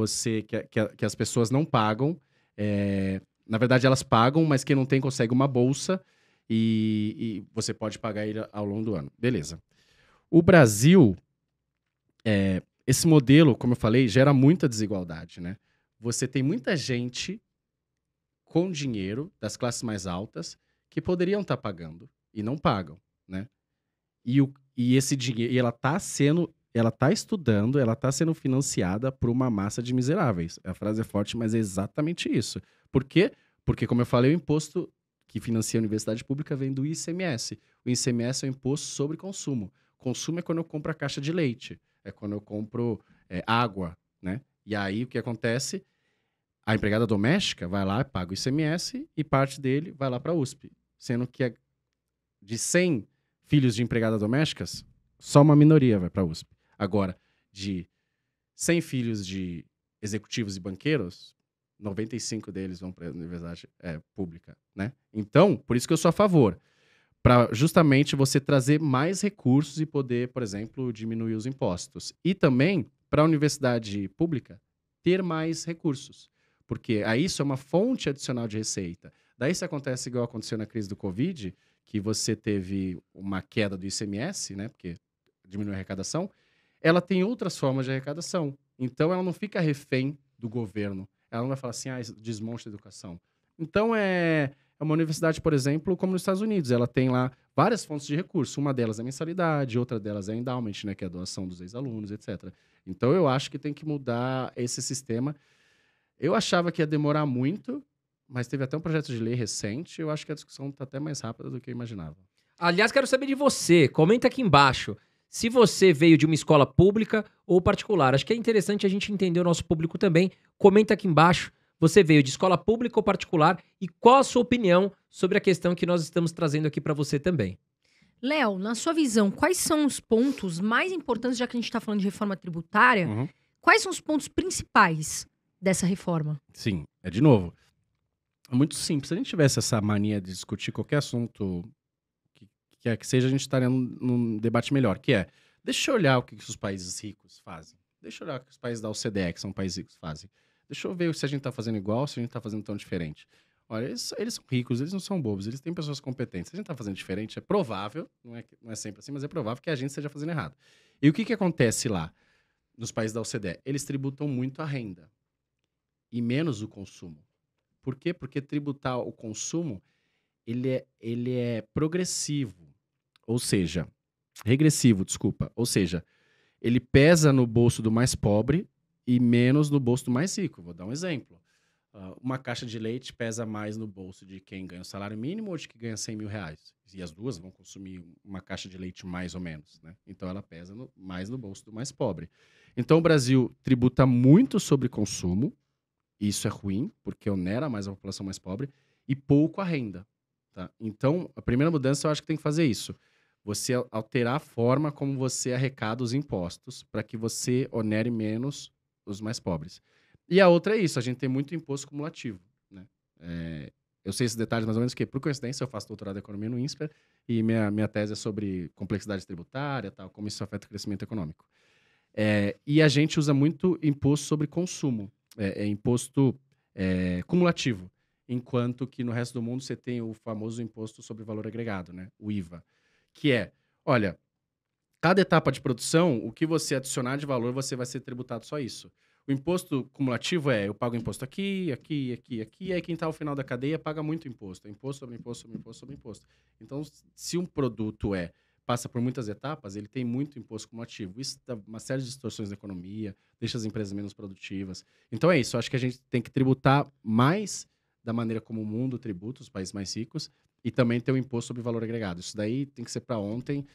as pessoas não pagam. Na verdade, elas pagam, mas quem não tem consegue uma bolsa. E você pode pagar ele ao longo do ano. Beleza. O Brasil, esse modelo, como eu falei, gera muita desigualdade, né? Você tem muita gente com dinheiro das classes mais altas que poderiam estar pagando e não pagam, né? E esse dinheiro, e ela tá estudando, ela tá sendo financiada por uma massa de miseráveis. A frase é forte, mas é exatamente isso. Por quê? Porque, como eu falei, o imposto que financia a universidade pública vem do ICMS. O ICMS é o imposto sobre consumo. Consumo é quando eu compro a caixa de leite, é quando eu compro água, né? E aí, o que acontece? A empregada doméstica vai lá, paga o ICMS e parte dele vai lá para a USP. Sendo que de 100 filhos de empregadas domésticas, só uma minoria vai para a USP. Agora, de 100 filhos de executivos e banqueiros, 95 deles vão para a universidade pública, né? Então, por isso que eu sou a favor. Para justamente você trazer mais recursos e poder, por exemplo, diminuir os impostos. E também, para a universidade pública, ter mais recursos. Porque aí isso é uma fonte adicional de receita. Daí, se acontece igual aconteceu na crise do Covid, que você teve uma queda do ICMS, né? Porque diminui a arrecadação, ela tem outras formas de arrecadação. Então, ela não fica refém do governo. Ela não vai falar assim, desmonte a educação. Então, é uma universidade, por exemplo, como nos Estados Unidos. Ela tem lá várias fontes de recurso. Uma delas é mensalidade, outra delas é endowment, né, que é a doação dos ex-alunos, etc. Então, eu acho que tem que mudar esse sistema. Eu achava que ia demorar muito, mas teve até um projeto de lei recente. Eu acho que a discussão está até mais rápida do que eu imaginava. Aliás, quero saber de você. Comenta aqui embaixo se você veio de uma escola pública ou particular. Acho que é interessante a gente entender o nosso público também. Comenta aqui embaixo. Você veio de escola pública ou particular e qual a sua opinião sobre a questão que nós estamos trazendo aqui para você também. Léo, na sua visão, quais são os pontos mais importantes, já que a gente está falando de reforma tributária, quais são os pontos principais dessa reforma? Sim, de novo, é muito simples. Se a gente tivesse essa mania de discutir qualquer assunto que seja, a gente estaria num debate melhor, que é, deixa eu olhar o que os países ricos fazem. Deixa eu olhar o que os países da OCDE, que são países ricos, fazem. Deixa eu ver se a gente está fazendo igual, se a gente está fazendo tão diferente. Olha, eles são ricos, eles não são bobos, eles têm pessoas competentes. Se a gente está fazendo diferente, é provável, não é sempre assim, mas é provável que a gente esteja fazendo errado. E o que acontece lá, nos países da OCDE? Eles tributam muito a renda e menos o consumo. Por quê? Porque tributar o consumo, ele é progressivo, ou seja, regressivo, desculpa. Ou seja, ele pesa no bolso do mais pobre e menos no bolso do mais rico. Vou dar um exemplo. Uma caixa de leite pesa mais no bolso de quem ganha o salário mínimo ou de quem ganha 100 mil reais. E as duas vão consumir uma caixa de leite mais ou menos, né? Então ela pesa mais no bolso do mais pobre. Então o Brasil tributa muito sobre consumo, isso é ruim, porque onera mais a população mais pobre, e pouco a renda. Tá? Então, a primeira mudança eu acho que tem que fazer isso. Você alterar a forma como você arrecada os impostos para que você onere menos os mais pobres. E a outra é isso, a gente tem muito imposto cumulativo. Né? Eu sei esses detalhes mais ou menos, porque, por coincidência, eu faço doutorado em economia no INSPER e minha tese é sobre complexidade tributária, tal, como isso afeta o crescimento econômico. E a gente usa muito imposto sobre consumo, imposto cumulativo, enquanto que no resto do mundo você tem o famoso imposto sobre valor agregado, né? O IVA, que olha, cada etapa de produção, o que você adicionar de valor, você vai ser tributado só isso. O imposto cumulativo eu pago imposto aqui, e aí quem está ao final da cadeia paga muito imposto. Imposto sobre imposto, sobre imposto, sobre imposto. Então, se um produto passa por muitas etapas, ele tem muito imposto cumulativo. Isso dá uma série de distorções na economia, deixa as empresas menos produtivas. Então é isso, acho que a gente tem que tributar mais da maneira como o mundo tributa, os países mais ricos, e também ter o imposto sobre valor agregado. Isso daí tem que ser para ontem.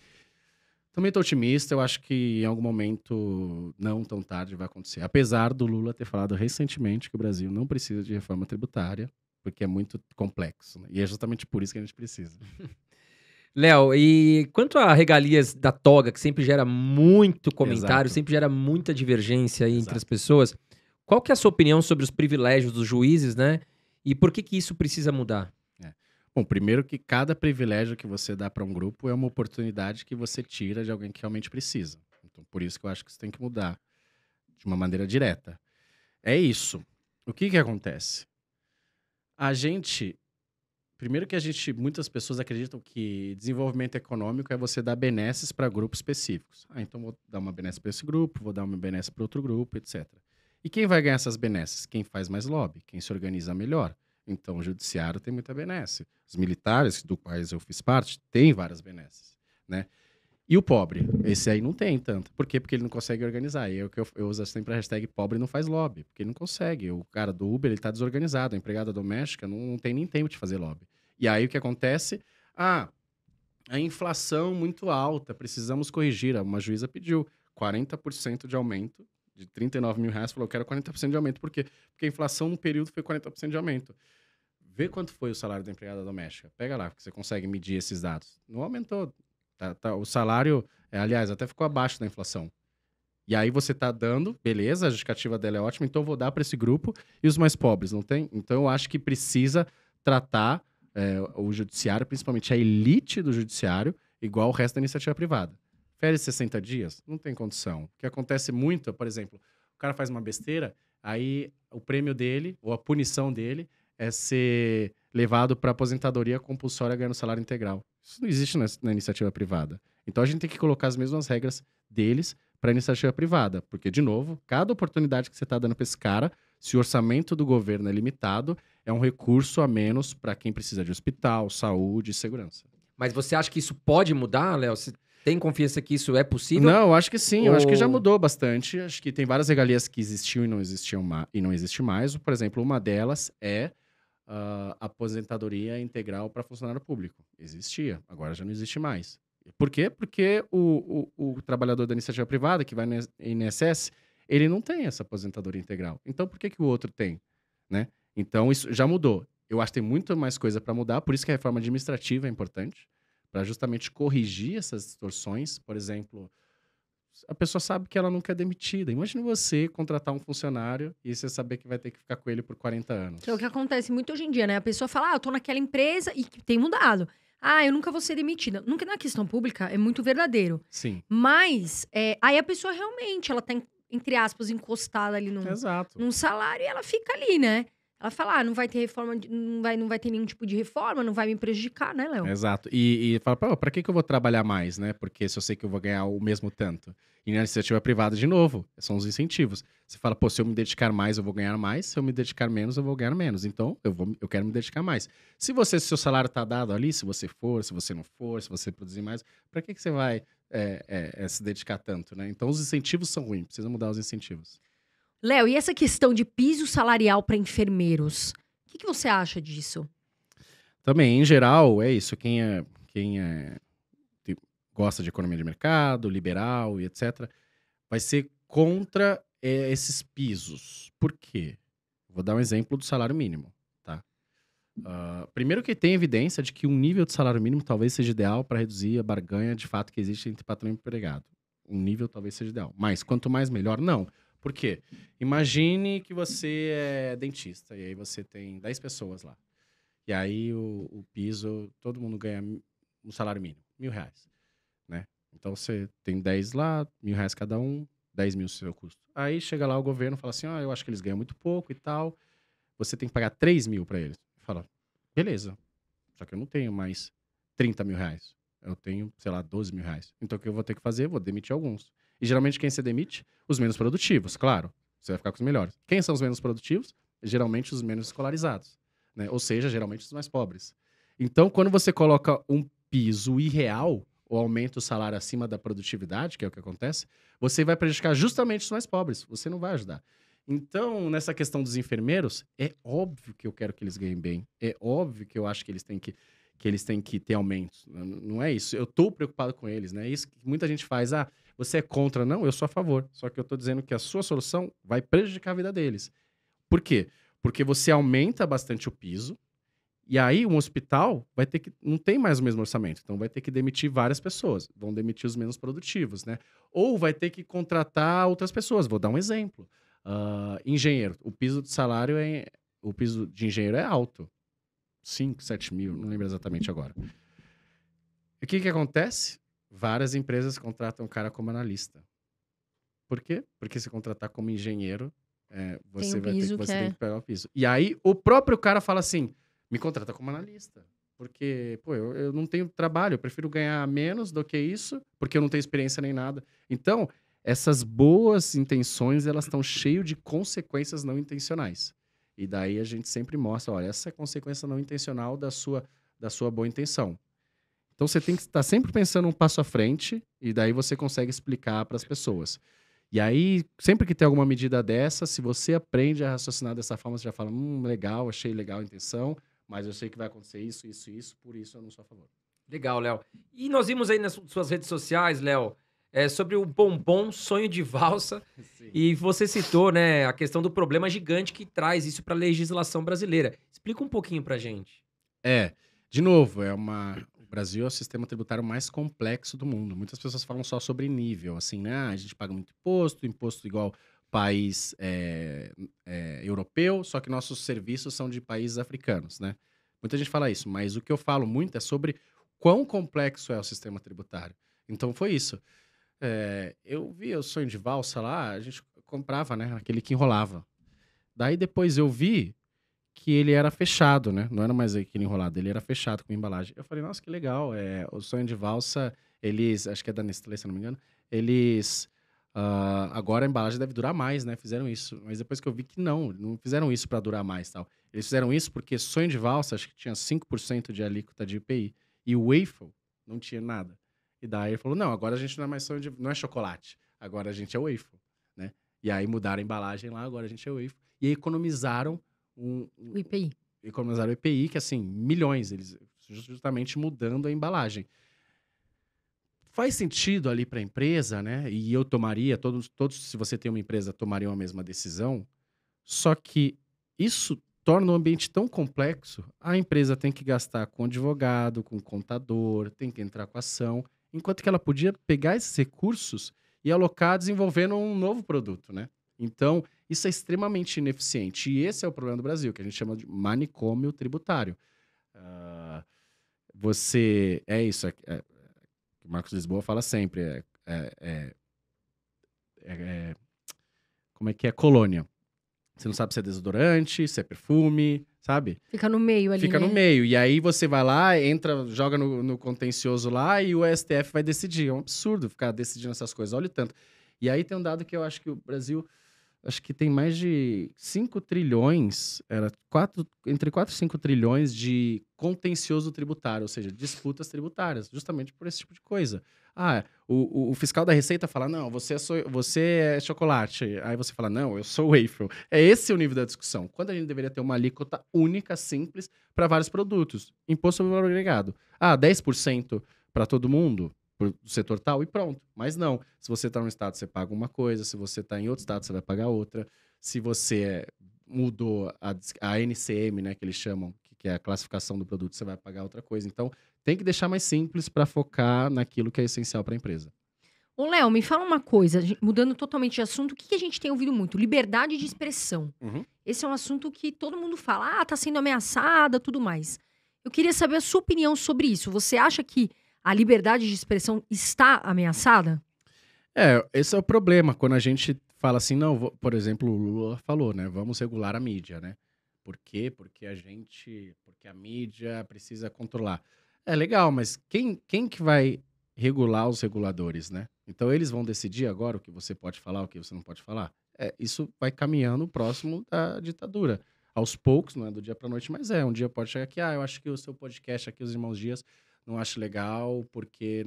Também estou otimista, eu acho que em algum momento, não tão tarde, vai acontecer. Apesar do Lula ter falado recentemente que o Brasil não precisa de reforma tributária, porque é muito complexo. Né? E é justamente por isso que a gente precisa. Léo, e quanto a regalias da toga, que sempre gera muito comentário, Exato. sempre gera muita divergência aí entre as pessoas, qual que é a sua opinião sobre os privilégios dos juízes, né? E por que isso precisa mudar? Bom, primeiro que cada privilégio que você dá para um grupo é uma oportunidade que você tira de alguém que realmente precisa. Então, por isso que eu acho que isso tem que mudar de uma maneira direta. É isso. O que acontece? Primeiro que muitas pessoas acreditam que desenvolvimento econômico é você dar benesses para grupos específicos. Então vou dar uma benesse para esse grupo, vou dar uma benesse para outro grupo, etc. E quem vai ganhar essas benesses? Quem faz mais lobby, quem se organiza melhor. Então o judiciário tem muita benesse. Os militares, do quais eu fiz parte, têm várias benesses, né? E o pobre? Esse aí não tem tanto. Por quê? Porque ele não consegue organizar. E é o que eu uso sempre a hashtag pobre não faz lobby. Porque ele não consegue. O cara do Uber, ele tá desorganizado. A empregada doméstica não tem nem tempo de fazer lobby. E aí o que acontece? A inflação muito alta, precisamos corrigir. Uma juíza pediu 40% de aumento, de 39 mil reais, falou, eu quero 40% de aumento. Por quê? Porque a inflação no período foi 40% de aumento. Vê quanto foi o salário da empregada doméstica. Pega lá, que você consegue medir esses dados. Não aumentou. O salário, aliás, até ficou abaixo da inflação. E aí você tá dando, beleza, a justificativa dela é ótima, então eu vou dar para esse grupo e os mais pobres, não tem? Então eu acho que precisa tratar o judiciário, principalmente a elite do judiciário, igual o resto da iniciativa privada. Férias 60 dias? Não tem condição. O que acontece muito, por exemplo, o cara faz uma besteira, aí o prêmio dele, ou a punição dele, é ser levado para aposentadoria compulsória ganhando salário integral. Isso não existe na iniciativa privada. Então a gente tem que colocar as mesmas regras deles para a iniciativa privada. Porque, de novo, cada oportunidade que você está dando para esse cara, se o orçamento do governo é limitado, é um recurso a menos para quem precisa de hospital, saúde e segurança. Mas você acha que isso pode mudar, Léo? Você tem confiança que isso é possível? Não, eu acho que sim. Eu acho que já mudou bastante. Acho que tem várias regalias que existiam e não existe mais. Por exemplo, uma delas é aposentadoria integral para funcionário público. Existia, agora já não existe mais. Por quê? Porque o trabalhador da iniciativa privada, que vai no INSS, ele não tem essa aposentadoria integral. Então, por que o outro tem? Né? Então, isso já mudou. Eu acho que tem muito mais coisa para mudar, por isso que a reforma administrativa é importante, para justamente corrigir essas distorções. Por exemplo, a pessoa sabe que ela não quer demitida. Imagina você contratar um funcionário e você saber que vai ter que ficar com ele por 40 anos. Que é o que acontece muito hoje em dia, né? A pessoa fala, eu tô naquela empresa e tem mudado. Eu nunca vou ser demitida. Nunca na questão pública é muito verdadeiro. Sim. Mas aí a pessoa realmente, ela tá, entre aspas, encostada ali num salário e ela fica ali, né? Ela fala, não vai ter reforma, não vai ter nenhum tipo de reforma, não vai me prejudicar, né, Léo? Exato. E fala, pra que eu vou trabalhar mais, né? Porque se eu sei que eu vou ganhar o mesmo tanto. E na iniciativa privada, de novo, são os incentivos. Você fala, se eu me dedicar mais, eu vou ganhar mais. Se eu me dedicar menos, eu vou ganhar menos. Então, eu quero me dedicar mais. Se seu salário tá dado ali, se você for, se você não for, se você produzir mais, pra que você vai se dedicar tanto, né? Então, os incentivos são ruins. Precisa mudar os incentivos. Léo, e essa questão de piso salarial para enfermeiros? O que você acha disso? Também, em geral, é isso. Quem gosta de economia de mercado, liberal e etc., vai ser contra esses pisos. Por quê? Vou dar um exemplo do salário mínimo, tá? Primeiro que tem evidência de que um nível de salário mínimo talvez seja ideal para reduzir a barganha de fato que existe entre patrão e empregado. Um nível talvez seja ideal. Mas quanto mais melhor, não. Por quê? Imagine que você é dentista e aí você tem 10 pessoas lá. E aí o piso, todo mundo ganha um salário mínimo, R$1.000, né? Então você tem 10 lá, R$1.000 cada um, 10 mil seu custo. Aí chega lá o governo e fala assim, eu acho que eles ganham muito pouco e tal, você tem que pagar 3 mil para eles. Fala, beleza, só que eu não tenho mais R$30.000. Eu tenho, sei lá, R$12.000. Então o que eu vou ter que fazer? Vou demitir alguns. E geralmente quem você demite? Os menos produtivos, claro. Você vai ficar com os melhores. Quem são os menos produtivos? Geralmente os menos escolarizados. Né? Ou seja, geralmente os mais pobres. Então, quando você coloca um piso irreal, ou aumenta o salário acima da produtividade, que é o que acontece, você vai prejudicar justamente os mais pobres. Você não vai ajudar. Então, nessa questão dos enfermeiros, é óbvio que eu quero que eles ganhem bem. É óbvio que eu acho que eles têm que ter aumentos. Não é isso. Eu estou preocupado com eles, né? Isso que muita gente faz. Você é contra? Não, eu sou a favor. Só que eu estou dizendo que a sua solução vai prejudicar a vida deles. Por quê? Porque você aumenta bastante o piso e aí um hospital vai ter que... Não tem mais o mesmo orçamento. Então vai ter que demitir várias pessoas. Vão demitir os menos produtivos, né? Ou vai ter que contratar outras pessoas. Vou dar um exemplo. Engenheiro. O piso de salário o piso de engenheiro é alto. 5, 7 mil, não lembro exatamente agora. E o que acontece? Várias empresas contratam o cara como analista. Por quê? Porque se contratar como engenheiro, você tem que pegar o piso. E aí, o próprio cara fala assim, me contrata como analista. Porque, eu não tenho trabalho, eu prefiro ganhar menos do que isso, porque eu não tenho experiência nem nada. Então, essas boas intenções, elas estão cheias de consequências não intencionais. E daí a gente sempre mostra, olha, essa é a consequência não intencional da sua boa intenção. Então você tem que estar sempre pensando um passo à frente e daí você consegue explicar para as pessoas. E aí, sempre que tem alguma medida dessa, se você aprende a raciocinar dessa forma, você já fala, legal, achei legal a intenção, mas eu sei que vai acontecer isso, isso, isso, por isso eu não sou a favor. Legal, Léo. E nós vimos aí nas suas redes sociais, Léo, sobre o bombom sonho de valsa. Sim. E você citou, né, a questão do problema gigante que traz isso para a legislação brasileira. Explica um pouquinho pra gente. De novo, o Brasil é o sistema tributário mais complexo do mundo. Muitas pessoas falam só sobre nível, assim, né? A gente paga muito imposto igual país europeu, só que nossos serviços são de países africanos, né? Muita gente fala isso, mas o que eu falo muito é sobre quão complexo é o sistema tributário. Então foi isso. Eu vi o sonho de valsa lá, a gente comprava, né? Aquele que enrolava. Daí depois eu vi que ele era fechado, né? Não era mais aquele enrolado, ele era fechado com embalagem. Eu falei, nossa, que legal. O sonho de valsa, acho que é da Nestlé, se eu não me engano, agora a embalagem deve durar mais, né? Fizeram isso. Mas depois que eu vi que não fizeram isso para durar mais, tal. Eles fizeram isso porque sonho de valsa, acho que tinha 5% de alíquota de IPI. E o waffle não tinha nada. E daí ele falou, não, agora a gente não é mais não é chocolate. Agora a gente é waffle, né? E aí mudaram a embalagem lá, agora a gente é waffle. E aí economizaram o IPI. Economizaram o IPI, que assim, milhões, eles justamente mudando a embalagem. Faz sentido ali para a empresa, né? E eu tomaria, todos, se você tem uma empresa, tomariam a mesma decisão. Só que isso torna o ambiente tão complexo, a empresa tem que gastar com advogado, com contador, tem que entrar com ação, enquanto que ela podia pegar esses recursos e alocar desenvolvendo um novo produto, né? Então, isso é extremamente ineficiente. E esse é o problema do Brasil, que a gente chama de manicômio tributário. O Marcos Lisboa fala sempre, como é que é? Colônia. Você não sabe se é desodorante, se é perfume, sabe? Fica no meio ali, Fica né? no meio. E aí você vai lá, entra, joga no contencioso lá e o STF vai decidir. É um absurdo ficar decidindo essas coisas. Olha o tanto. E aí tem um dado que eu acho que o Brasil... Acho que tem mais de 5 trilhões, entre 4 e 5 trilhões de contencioso tributário, ou seja, disputas tributárias, justamente por esse tipo de coisa. O fiscal da Receita fala, não, você é chocolate. Aí você fala, não, eu sou waffle. É esse o nível da discussão. Quando a gente deveria ter uma alíquota única, simples, para vários produtos. Imposto sobre o valor agregado. 10% para todo mundo, do setor tal, e pronto. Mas não. Se você está num estado, você paga uma coisa. Se você está em outro estado, você vai pagar outra. Se você mudou a NCM, né, que eles chamam, que é a classificação do produto, você vai pagar outra coisa. Então, tem que deixar mais simples para focar naquilo que é essencial para a empresa. Ô, Léo, me fala uma coisa, mudando totalmente de assunto, o que a gente tem ouvido muito? Liberdade de expressão. Uhum. Esse é um assunto que todo mundo fala, tá sendo ameaçada, tudo mais. Eu queria saber a sua opinião sobre isso. Você acha que a liberdade de expressão está ameaçada? Esse é o problema, quando a gente fala assim, não, por exemplo, o Lula falou, né, vamos regular a mídia, né? Por quê? Porque a mídia precisa controlar. É legal, mas quem que vai regular os reguladores, né? Então eles vão decidir agora o que você pode falar, o que você não pode falar. Isso vai caminhando próximo da ditadura. Aos poucos, não é do dia para noite, mas um dia pode chegar aqui, eu acho que o seu podcast aqui, os Irmãos Dias, não acho legal, porque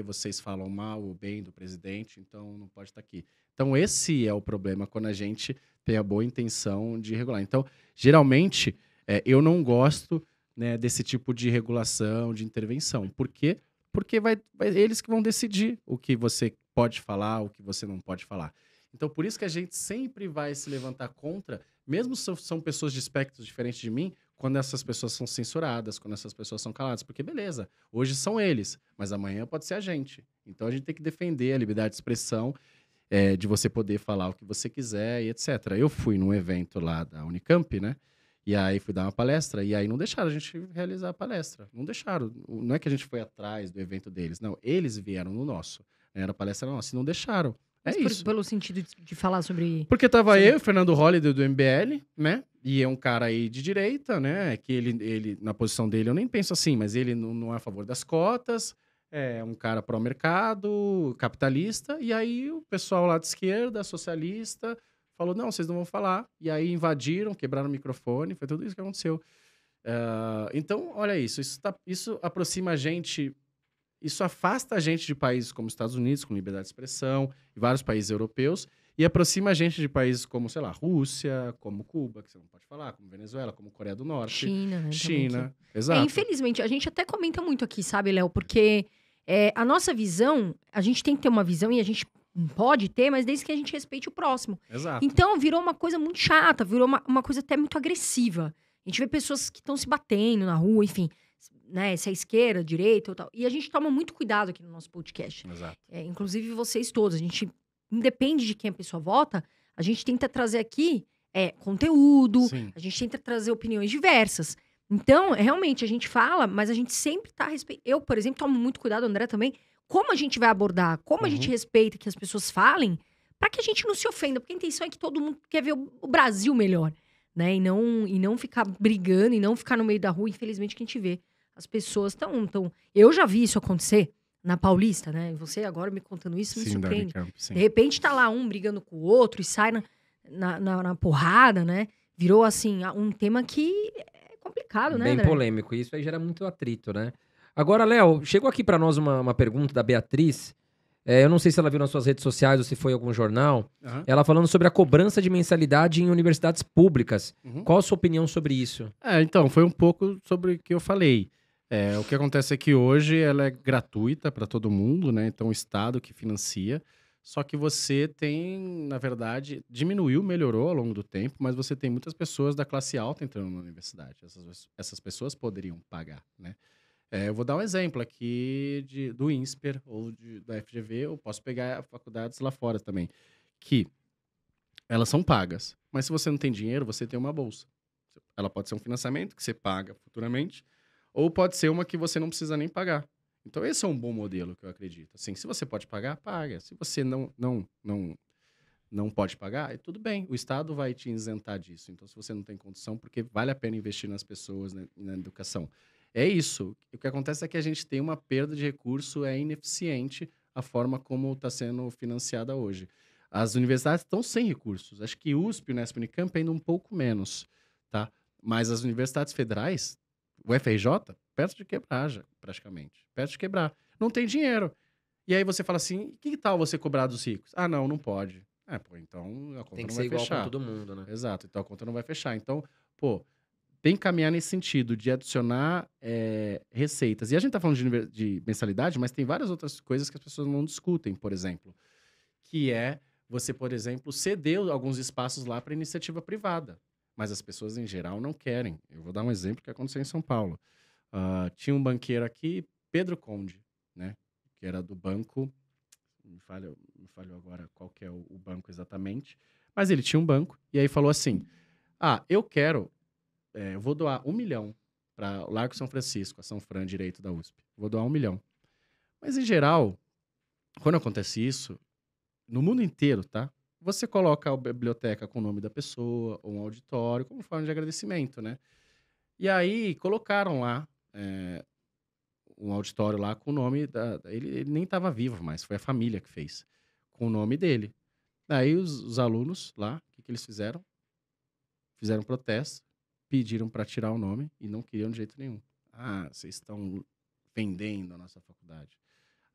vocês falam mal ou bem do presidente, então não pode estar aqui. Então esse é o problema quando a gente tem a boa intenção de regular. Então, geralmente, eu não gosto, né, desse tipo de regulação, de intervenção. Por quê? Porque vai eles que vão decidir o que você pode falar, o que você não pode falar. Então, por isso que a gente sempre vai se levantar contra, mesmo se são pessoas de espectros diferentes de mim, quando essas pessoas são censuradas, quando essas pessoas são caladas. Porque, beleza, hoje são eles, mas amanhã pode ser a gente. Então, a gente tem que defender a liberdade de expressão, de você poder falar o que você quiser e etc. Eu fui num evento lá da Unicamp, né? E aí fui dar uma palestra, e aí não deixaram a gente realizar a palestra. Não deixaram. Não é que a gente foi atrás do evento deles, não. Eles vieram no nosso. Era a palestra nossa, e não deixaram. Mas isso. Pelo sentido de falar sobre... Porque tava eu, Fernando Holliday, do MBL, né? E é um cara aí de direita, né? Que ele na posição dele, eu nem penso assim, mas ele não é a favor das cotas, é um cara pró-mercado, capitalista, e aí o pessoal lá de esquerda, socialista, falou, não, vocês não vão falar. E aí invadiram, quebraram o microfone, foi tudo isso que aconteceu. Então, olha isso aproxima a gente, isso afasta a gente de países como Estados Unidos, com liberdade de expressão, e vários países europeus, e aproxima a gente de países como, sei lá, Rússia, como Cuba, que você não pode falar, como Venezuela, como Coreia do Norte, China, né? Também China, É, exato. infelizmente, a gente até comenta muito aqui, sabe, Léo? Porque a nossa visão, a gente tem que ter uma visão e a gente pode ter, mas desde que a gente respeite o próximo. Exato. Então, virou uma coisa muito chata, virou uma coisa até muito agressiva. A gente vê pessoas que estão se batendo na rua, enfim, né? Se é esquerda, direita ou tal. E a gente toma muito cuidado aqui no nosso podcast. Exato. Inclusive vocês todos. A gente, independe de quem a pessoa vota, a gente tenta trazer aqui conteúdo, Sim. a gente tenta trazer opiniões diversas. Então, realmente, a gente fala, mas a gente sempre tá respeitando. Eu, por exemplo, tomo muito cuidado, André também, como a gente vai abordar, como a gente respeita que as pessoas falem, para que a gente não se ofenda, porque a intenção é que todo mundo quer ver o Brasil melhor, né? E não ficar brigando, e não ficar no meio da rua, infelizmente, que a gente vê. As pessoas estão. Eu já vi isso acontecer na Paulista, né? Você agora me contando isso me Sim, surpreende. Davi Campos, sim. De repente tá lá um brigando com o outro e sai na porrada, né? Virou, assim, um tema que é complicado, né, Bem André? polêmico. Isso aí gera muito atrito, né? Agora, Léo, chegou aqui pra nós uma pergunta da Beatriz. Eu não sei se ela viu nas suas redes sociais ou se foi em algum jornal. Aham. Ela falando sobre a cobrança de mensalidade em universidades públicas. Uhum. Qual a sua opinião sobre isso? Então, foi um pouco sobre o que eu falei. O que acontece é que hoje ela é gratuita para todo mundo, né? Então, o Estado que financia. Só que você tem, na verdade, diminuiu, melhorou ao longo do tempo, mas você tem muitas pessoas da classe alta entrando na universidade. Essas pessoas poderiam pagar, né? Eu vou dar um exemplo aqui do INSPER ou da FGV, eu posso pegar faculdades lá fora também, que elas são pagas. Mas se você não tem dinheiro, você tem uma bolsa. Ela pode ser um financiamento que você paga futuramente, ou pode ser uma que você não precisa nem pagar. Então, esse é um bom modelo que eu acredito. Assim, se você pode pagar, paga. Se você não pode pagar, tudo bem. O Estado vai te isentar disso. Então, se você não tem condição, porque vale a pena investir nas pessoas, né, e na educação. É isso. O que acontece é que a gente tem uma perda de recurso, é ineficiente a forma como está sendo financiada hoje. As universidades estão sem recursos. Acho que USP, Unesp, Unicamp ainda um pouco menos, tá? Mas as universidades federais, o FRJ, perto de quebrar já, praticamente. Perto de quebrar. Não tem dinheiro. E aí você fala assim, que tal você cobrar dos ricos? Ah, não pode. Então a conta Tem que não ser vai igual com fechar. todo mundo, né? Exato, então a conta não vai fechar. Então, tem que caminhar nesse sentido de adicionar receitas. E a gente tá falando de mensalidade, mas tem várias outras coisas que as pessoas não discutem, por exemplo. Que é você, por exemplo, ceder alguns espaços lá para iniciativa privada. Mas as pessoas, em geral, não querem. Eu vou dar um exemplo que aconteceu em São Paulo. Tinha um banqueiro aqui, Pedro Conde, né? Que era do banco... Me falhou agora qual que é o banco exatamente. Mas ele tinha um banco. E aí falou assim, eu quero... eu vou doar 1 milhão para o Largo São Francisco, a São Fran, direito da USP. Vou doar 1 milhão. Mas, em geral, quando acontece isso, no mundo inteiro, tá? Você coloca a biblioteca com o nome da pessoa, ou um auditório, como forma de agradecimento, né? E aí, colocaram lá um auditório lá com o nome ele nem estava vivo, mas foi a família que fez, com o nome dele. Aí, os alunos lá, o que eles fizeram? Fizeram protesto, pediram para tirar o nome e não queriam de jeito nenhum. Vocês estão vendendo a nossa faculdade.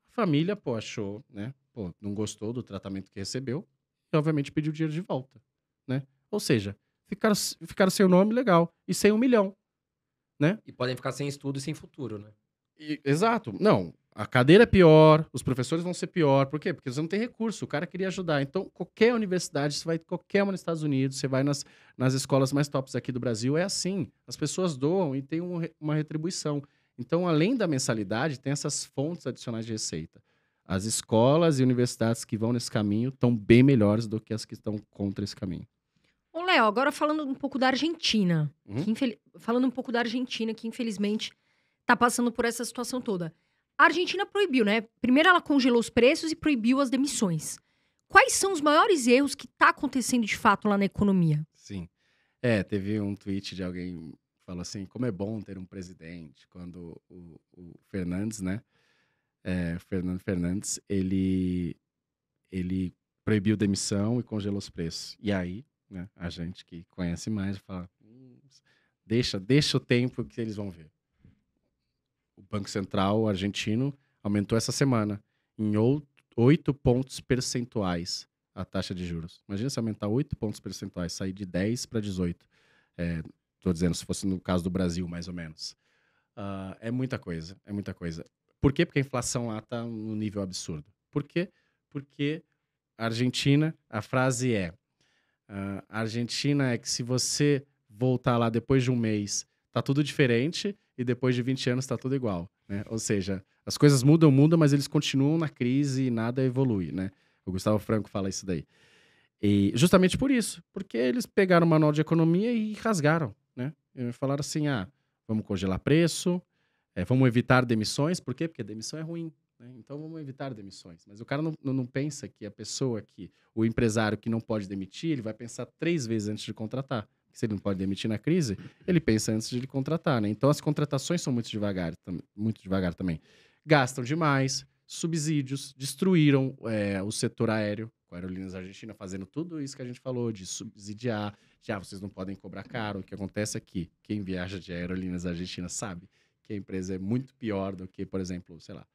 A família, achou, né? Não gostou do tratamento que recebeu e, obviamente, pediu o dinheiro de volta, né? Ou seja, ficaram sem o nome, legal, e sem 1 milhão, né? E podem ficar sem estudo e sem futuro, né? Exato. Não, a cadeira é pior, os professores vão ser pior. Por quê? Porque você não tem recurso, o cara queria ajudar. Então, qualquer universidade, você vai qualquer uma nos Estados Unidos, você vai nas escolas mais tops aqui do Brasil, é assim. As pessoas doam e tem uma retribuição. Então, além da mensalidade, tem essas fontes adicionais de receita. As escolas e universidades que vão nesse caminho estão bem melhores do que as que estão contra esse caminho. Ô, Léo, agora falando um pouco da Argentina. Uhum. Falando um pouco da Argentina, que infelizmente tá passando por essa situação toda. A Argentina proibiu, né? Primeiro ela congelou os preços e proibiu as demissões. Quais são os maiores erros que tá acontecendo de fato lá na economia? Sim. Teve um tweet de alguém que falou assim, como é bom ter um presidente, quando o Fernandes, né? Fernando Fernandes, ele proibiu demissão e congelou os preços. E aí, né, a gente que conhece mais fala, Deixa o tempo que eles vão ver. O Banco Central argentino aumentou essa semana em 8 pontos percentuais a taxa de juros. Imagina se aumentar 8 pontos percentuais, sair de 10 para 18. Estou dizendo, se fosse no caso do Brasil, mais ou menos. É muita coisa, é muita coisa. Por quê? Porque a inflação lá está num nível absurdo. Por quê? Porque a Argentina, a frase é, a Argentina é que se você voltar lá depois de um mês, tá tudo diferente, e depois de 20 anos tá tudo igual, né? Ou seja, as coisas mudam, mas eles continuam na crise e nada evolui, né? O Gustavo Franco fala isso daí. E justamente por isso, porque eles pegaram o manual de economia e rasgaram, né? E falaram assim, vamos congelar preço, vamos evitar demissões. Por quê? Porque demissão é ruim, né? Então vamos evitar demissões. Mas o cara não pensa que a pessoa o empresário que não pode demitir, ele vai pensar 3 vezes antes de contratar. Se ele não pode demitir na crise, ele pensa antes de ele contratar, né? Então as contratações são muito devagar também. Gastam demais, subsídios, destruíram o setor aéreo, com a Aerolíneas Argentina fazendo tudo isso que a gente falou, de subsidiar. Já vocês não podem cobrar caro. O que acontece aqui, quem viaja de Aerolíneas Argentina sabe que a empresa é muito pior do que, por exemplo, sei lá,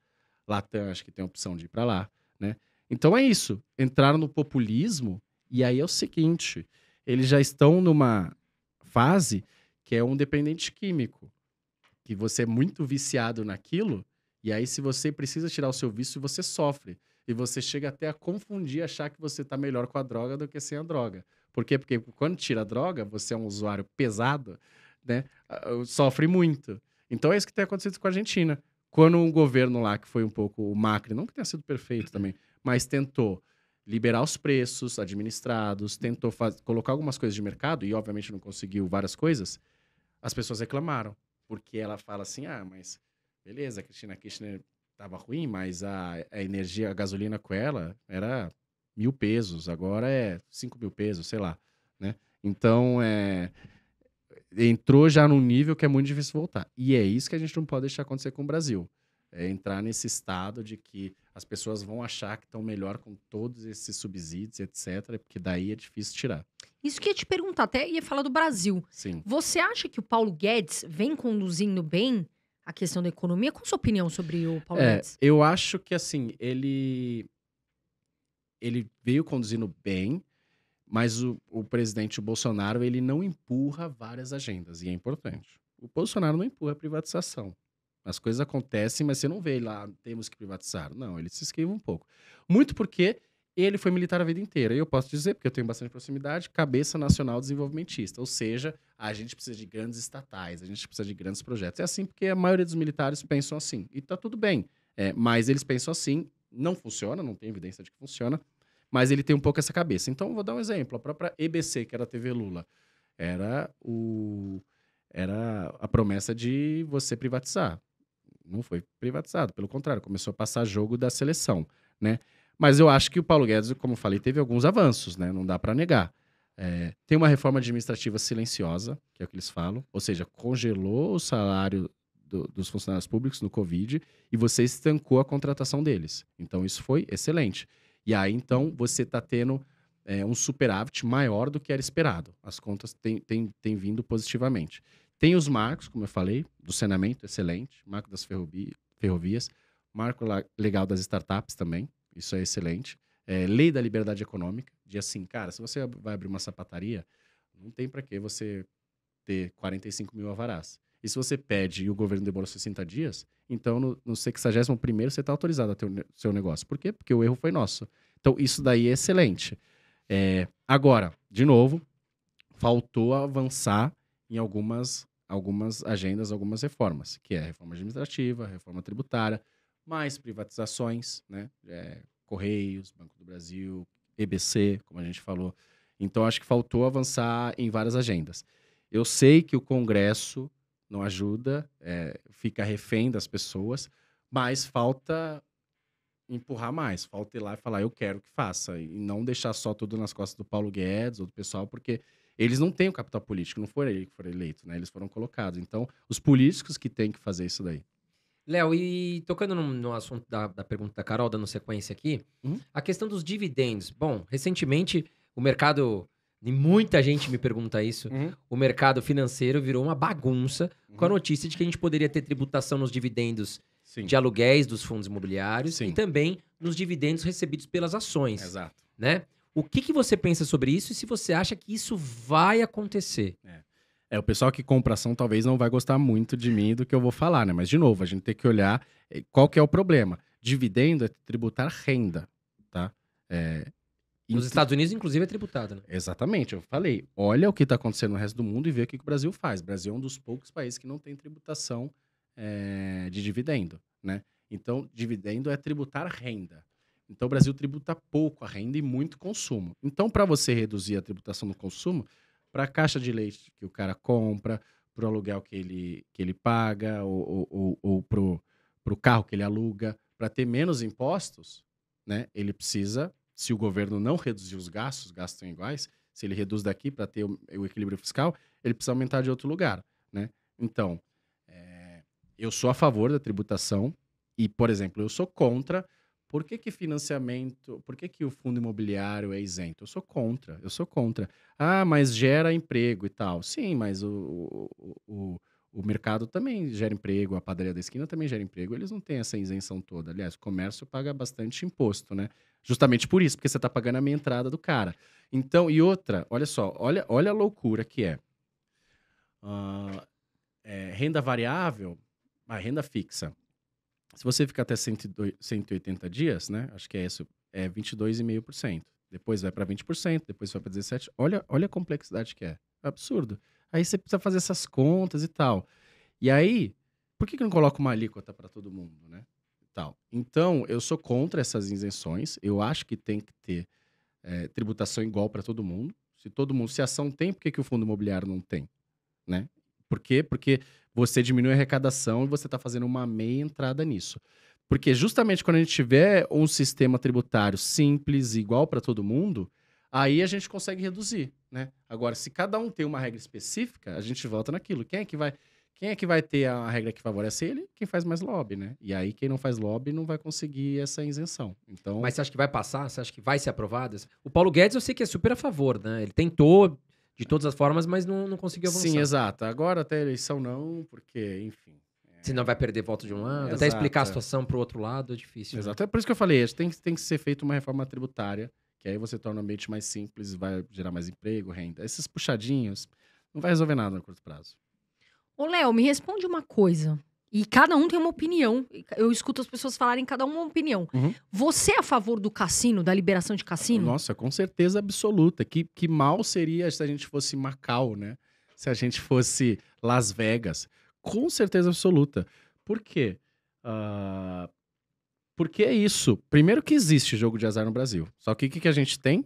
Latam, acho que tem a opção de ir para lá, né? Então é isso. Entraram no populismo e aí é o seguinte, eles já estão numa fase que é um dependente químico, que você é muito viciado naquilo, e aí se você precisa tirar o seu vício, você sofre. E você chega até a confundir, achar que você está melhor com a droga do que sem a droga. Por quê? Porque quando tira a droga, você é um usuário pesado, né? Sofre muito. Então é isso que tem acontecido com a Argentina. Quando um governo lá, que foi um pouco o Macri, não que tenha sido perfeito também, mas tentou liberar os preços administrados, tentou colocar algumas coisas de mercado, e obviamente não conseguiu várias coisas, as pessoas reclamaram. Porque ela fala assim, mas beleza, a Cristina Kirchner estava ruim, mas a energia, a gasolina com ela era 1.000 pesos, agora é 5.000 pesos, sei lá, né? Então, entrou já num nível que é muito difícil voltar. E é isso que a gente não pode deixar acontecer com o Brasil. É entrar nesse estado de que as pessoas vão achar que estão melhor com todos esses subsídios, etc., porque daí é difícil tirar. Isso que eu ia te perguntar, até ia falar do Brasil. Sim. Você acha que o Paulo Guedes vem conduzindo bem a questão da economia? Qual a sua opinião sobre o Paulo Guedes? Eu acho que, assim, ele veio conduzindo bem, mas o presidente Bolsonaro, ele não empurra várias agendas, e é importante. O Bolsonaro não empurra a privatização. As coisas acontecem, mas você não vê lá, temos que privatizar. Não, ele se esquiva um pouco. Muito porque ele foi militar a vida inteira. E eu posso dizer, porque eu tenho bastante proximidade, cabeça nacional desenvolvimentista. Ou seja, a gente precisa de grandes estatais, a gente precisa de grandes projetos. É assim porque a maioria dos militares pensam assim. E tá tudo bem. Mas eles pensam assim, não funciona, não tem evidência de que funciona, mas ele tem um pouco essa cabeça. Então, eu vou dar um exemplo. A própria EBC, que era a TV Lula, era a promessa de você privatizar. Não foi privatizado, pelo contrário, começou a passar jogo da seleção, né? Mas eu acho que o Paulo Guedes, como eu falei, teve alguns avanços, né? Não dá para negar. Tem uma reforma administrativa silenciosa, que é o que eles falam, ou seja, congelou o salário dos funcionários públicos no Covid e você estancou a contratação deles. Então, isso foi excelente. E aí, então, você está tendo um superávit maior do que era esperado. As contas têm vindo positivamente. Tem os marcos, como eu falei, do saneamento, excelente. Marco das ferrovias. Marco legal das startups também. Isso é excelente. Lei da liberdade econômica. De assim, cara, se você vai abrir uma sapataria, não tem para que você ter 45 mil alvarás. E se você pede e o governo demora 60 dias, então no 61º você está autorizado a ter o seu negócio. Por quê? Porque o erro foi nosso. Então isso daí é excelente. Agora, de novo, faltou avançar em algumas agendas, algumas reformas, que é a reforma administrativa, a reforma tributária, mais privatizações, né? Correios, Banco do Brasil, EBC, como a gente falou. Então, acho que faltou avançar em várias agendas. Eu sei que o Congresso não ajuda, fica refém das pessoas, mas falta empurrar mais, falta ir lá e falar, eu quero que faça, e não deixar só tudo nas costas do Paulo Guedes ou do pessoal, porque eles não têm o capital político, não foi ele que foi eleito, né? Eles foram colocados. Então, os políticos que têm que fazer isso daí. Léo, e tocando no assunto da pergunta da Carol, dando sequência aqui, a questão dos dividendos. Bom, recentemente o mercado e muita gente me pergunta isso, o mercado financeiro virou uma bagunça com a notícia de que a gente poderia ter tributação nos dividendos Sim. de aluguéis dos fundos imobiliários Sim. e também nos dividendos recebidos pelas ações, Exato. né? O que você pensa sobre isso e se você acha que isso vai acontecer? O pessoal que compra ação talvez não vai gostar muito de mim e do que eu vou falar, né? Mas, de novo, a gente tem que olhar qual que é o problema. Dividendo é tributar renda, tá? Nos Estados Unidos, inclusive, é tributado, né? Exatamente, eu falei. Olha o que está acontecendo no resto do mundo e vê o que o Brasil faz. O Brasil é um dos poucos países que não tem tributação de dividendo, né? Então, dividendo é tributar renda. Então, o Brasil tributa pouco a renda e muito consumo. Então, para você reduzir a tributação do consumo, para a caixa de leite que o cara compra, para o aluguel que ele paga, ou para o carro que ele aluga, para ter menos impostos, né? Ele precisa, se o governo não reduzir os gastos são iguais, se ele reduz daqui para ter o equilíbrio fiscal, ele precisa aumentar de outro lugar, né? Então, eu sou a favor da tributação e, por exemplo, eu sou contra. Por que financiamento, por que o fundo imobiliário é isento? Eu sou contra. Ah, mas gera emprego e tal. Sim, mas o mercado também gera emprego, a padaria da esquina também gera emprego. Eles não têm essa isenção toda. Aliás, o comércio paga bastante imposto, né? Justamente por isso, porque você está pagando a meia entrada do cara. Então, e outra, olha só, olha a loucura que é. Renda variável, renda fixa. Se você ficar até 180 dias, né? Acho que é isso, é 22,5%. Depois vai para 20%, depois vai para 17%. Olha a complexidade que é. Absurdo. Aí você precisa fazer essas contas e tal. E aí, por que não coloca uma alíquota para todo mundo, né? Tal. Então, eu sou contra essas isenções. Eu acho que tem que ter tributação igual para todo mundo. Se a ação tem, por que o fundo imobiliário não tem? Né? Por quê? Porque você diminui a arrecadação e você está fazendo uma meia entrada nisso. Porque justamente quando a gente tiver um sistema tributário simples, igual para todo mundo, aí a gente consegue reduzir, né? Agora, se cada um tem uma regra específica, a gente volta naquilo. Quem é que vai ter a regra que favorece ele? Quem faz mais lobby, né? E aí quem não faz lobby não vai conseguir essa isenção. Então... Mas você acha que vai passar? Você acha que vai ser aprovada? O Paulo Guedes eu sei que é super a favor, né? Ele tentou de todas as formas, mas não conseguiu avançar. Sim, exato. Agora até a eleição não, porque, enfim... Senão vai perder voto de um lado. Exato, até explicar a situação pro outro lado é difícil. Exato. Né? É por isso que eu falei, tem que ser feita uma reforma tributária, que aí você torna o ambiente mais simples, vai gerar mais emprego, renda. Esses puxadinhos não vai resolver nada no curto prazo. Ô, Léo, me responde uma coisa. E cada um tem uma opinião. Eu escuto as pessoas falarem cada uma opinião. Você é a favor do cassino, da liberação de cassino? Nossa, com certeza absoluta. Que mal seria se a gente fosse Macau, né? Se a gente fosse Las Vegas. Com certeza absoluta. Por quê? Porque é isso. Primeiro que existe jogo de azar no Brasil. Só que o que a gente tem?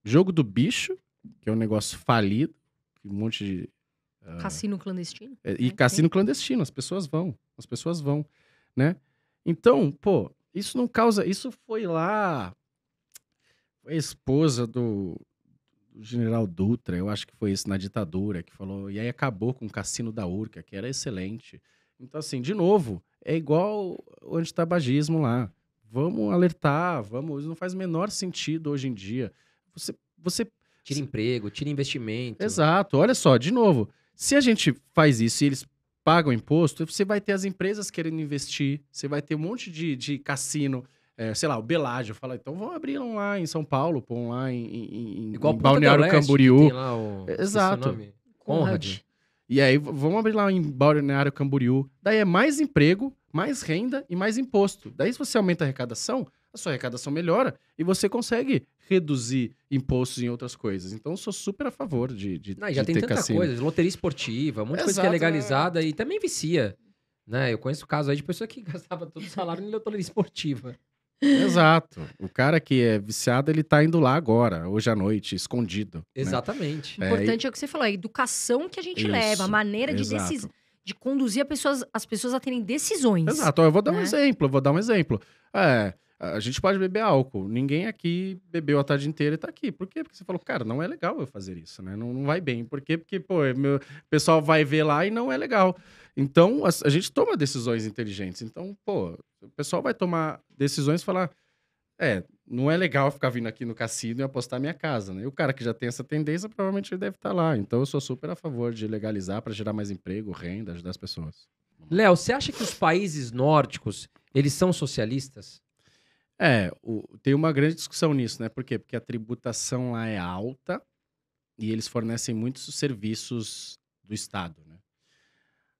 Jogo do bicho, que é um negócio falido. Um monte de... Cassino clandestino. E cassino clandestino, as pessoas vão, né? Então, pô, isso não causa... Isso foi lá... Foi a esposa do general Dutra, eu acho que foi isso, na ditadura, que falou... E aí acabou com o cassino da Urca, que era excelente. Então, assim, de novo, é igual o antitabagismo lá. Vamos alertar, vamos... Não faz o menor sentido hoje em dia. Você... Tira emprego, tira investimento. Exato, olha só, de novo... Se a gente faz isso e eles pagam imposto, você vai ter as empresas querendo investir, você vai ter um monte de cassino, sei lá, o Bellagio fala, então vamos abrir um lá em São Paulo, pôr um lá em Balneário Camboriú. Tem lá Exato. Conrad. E aí vamos abrir lá em Balneário Camboriú. Daí é mais emprego, mais renda e mais imposto. Daí se você aumenta a arrecadação, a sua arrecadação melhora e você consegue reduzir impostos em outras coisas. Então, eu sou super a favor de já tem ter tanta cassino. coisa, loteria esportiva, um monte de coisa que é legalizada e também vicia. Né? Eu conheço casos aí de pessoa que gastava todo o salário em loteria esportiva. Exato. O cara que é viciado, ele tá indo lá agora, hoje à noite, escondido. Exatamente. Né? O importante é o que você falou, a educação que a gente leva, a maneira de conduzir as pessoas a terem decisões. Exato. Eu vou dar um exemplo, a gente pode beber álcool. Ninguém aqui bebeu a tarde inteira e tá aqui. Por quê? Porque você falou, cara, não é legal eu fazer isso, né? Não vai bem. Por quê? Porque, pô, o pessoal vai ver lá e não é legal. Então, a gente toma decisões inteligentes. Então, pô, o pessoal vai tomar decisões e falar, Não é legal ficar vindo aqui no cassino e apostar minha casa, né? E o cara que já tem essa tendência, provavelmente ele deve estar lá. Então eu sou super a favor de legalizar para gerar mais emprego, renda, ajudar as pessoas. Léo, você acha que os países nórdicos, eles são socialistas? Tem uma grande discussão nisso, né? Por quê? Porque a tributação lá é alta e eles fornecem muitos serviços do Estado, né?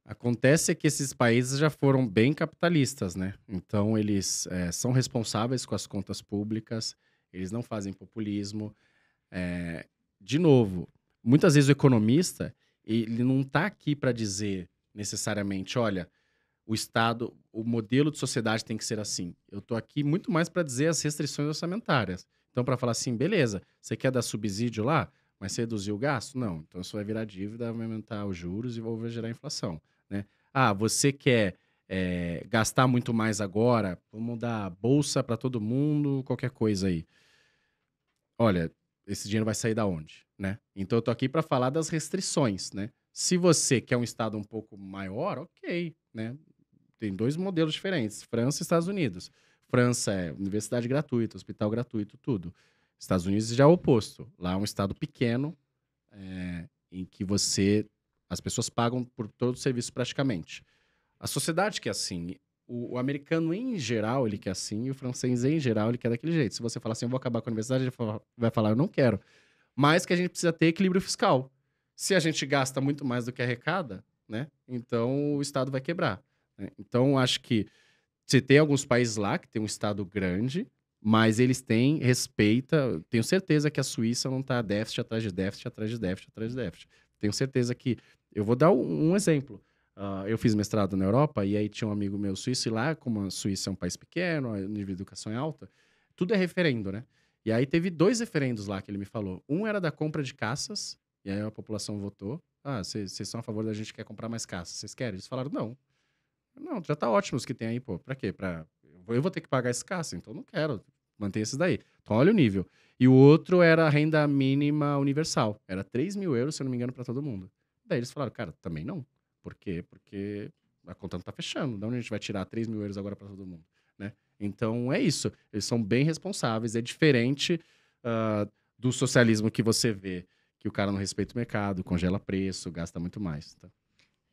Acontece que esses países já foram bem capitalistas, né? Então, eles são responsáveis com as contas públicas, eles não fazem populismo. De novo, muitas vezes o economista, ele não está aqui para dizer necessariamente, olha, o Estado, o modelo de sociedade tem que ser assim. Eu estou aqui muito mais para dizer as restrições orçamentárias. Então, para falar assim, beleza, você quer dar subsídio lá, mas você reduziu o gasto? Não. Então, isso vai virar dívida, vai aumentar os juros e vai gerar inflação, né? Você quer gastar muito mais agora? Vamos dar bolsa para todo mundo, qualquer coisa aí. Olha, esse dinheiro vai sair da onde, né? Então, eu tô aqui para falar das restrições, né? Se você quer um Estado um pouco maior, ok, né? Tem dois modelos diferentes, França e Estados Unidos. França é universidade gratuita, hospital gratuito, tudo. Estados Unidos já é o oposto. Lá é um estado pequeno, em que as pessoas pagam por todo o serviço praticamente. A sociedade quer assim. O americano, em geral, ele quer assim, e o francês, em geral, ele quer daquele jeito. Se você falar assim, eu vou acabar com a universidade, ele vai falar, eu não quero. Mas que a gente precisa ter equilíbrio fiscal. Se a gente gasta muito mais do que arrecada, né? Então o Estado vai quebrar, né? Então, acho que você tem alguns países lá que tem um Estado grande, mas eles tenho certeza que a Suíça não está déficit atrás de déficit, atrás de déficit, atrás de déficit. Tenho certeza que... Eu vou dar um exemplo. Eu fiz mestrado na Europa e aí tinha um amigo meu suíço e lá, como a Suíça é um país pequeno, o nível de educação é alta, tudo é referendo, né? E aí teve 2 referendos lá que ele me falou. Um era da compra de caças, e aí a população votou. Vocês são a favor da gente que quer comprar mais caças, vocês querem? Eles falaram, não. Não, já tá ótimo os que tem aí, pô. Pra quê? Eu vou ter que pagar esse caça, então eu não quero manter esses daí. Então olha o nível. E o outro era a renda mínima universal. Era 3 mil euros, se eu não me engano, pra todo mundo. Daí eles falaram, cara, também não. Por quê? Porque a conta não tá fechando. De onde a gente vai tirar 3 mil euros agora pra todo mundo, né? Então é isso. Eles são bem responsáveis. É diferente do socialismo que você vê, que o cara não respeita o mercado, congela preço, gasta muito mais, tá?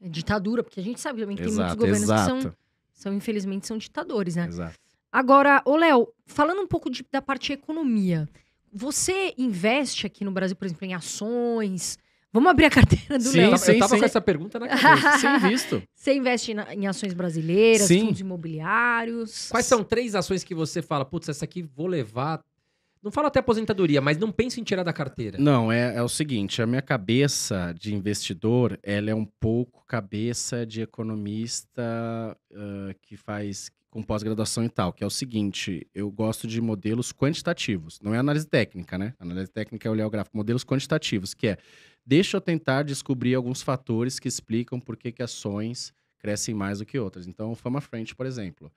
É ditadura, porque a gente sabe também que tem muitos Exato, governos exato. que infelizmente, são ditadores, né? Exato. Agora, ô Léo, falando um pouco da parte de economia, você investe aqui no Brasil, por exemplo, em ações? Vamos abrir a carteira do Léo. Eu tava com essa pergunta na cabeça. Sim, visto. Você investe em ações brasileiras, Sim. fundos imobiliários? Quais são 3 ações que você fala, putz, essa aqui vou levar... Não falo até aposentadoria, mas não penso em tirar da carteira. Não, é o seguinte, a minha cabeça de investidor, ela é um pouco cabeça de economista que faz com pós-graduação e tal, que é o seguinte, eu gosto de modelos quantitativos, não é análise técnica, né? Análise técnica é olhar o gráfico, modelos quantitativos, que é, deixa eu tentar descobrir alguns fatores que explicam por que ações crescem mais do que outras. Então, o Fama Friend, por exemplo,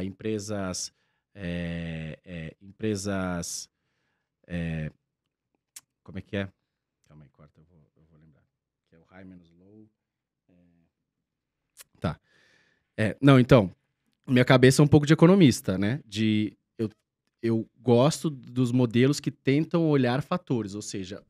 empresas... como é que é? Calma aí, corta, eu vou lembrar. Que é o high menos low. Tá. Não, então, minha cabeça é um pouco de economista, né? Eu gosto dos modelos que tentam olhar fatores, ou seja,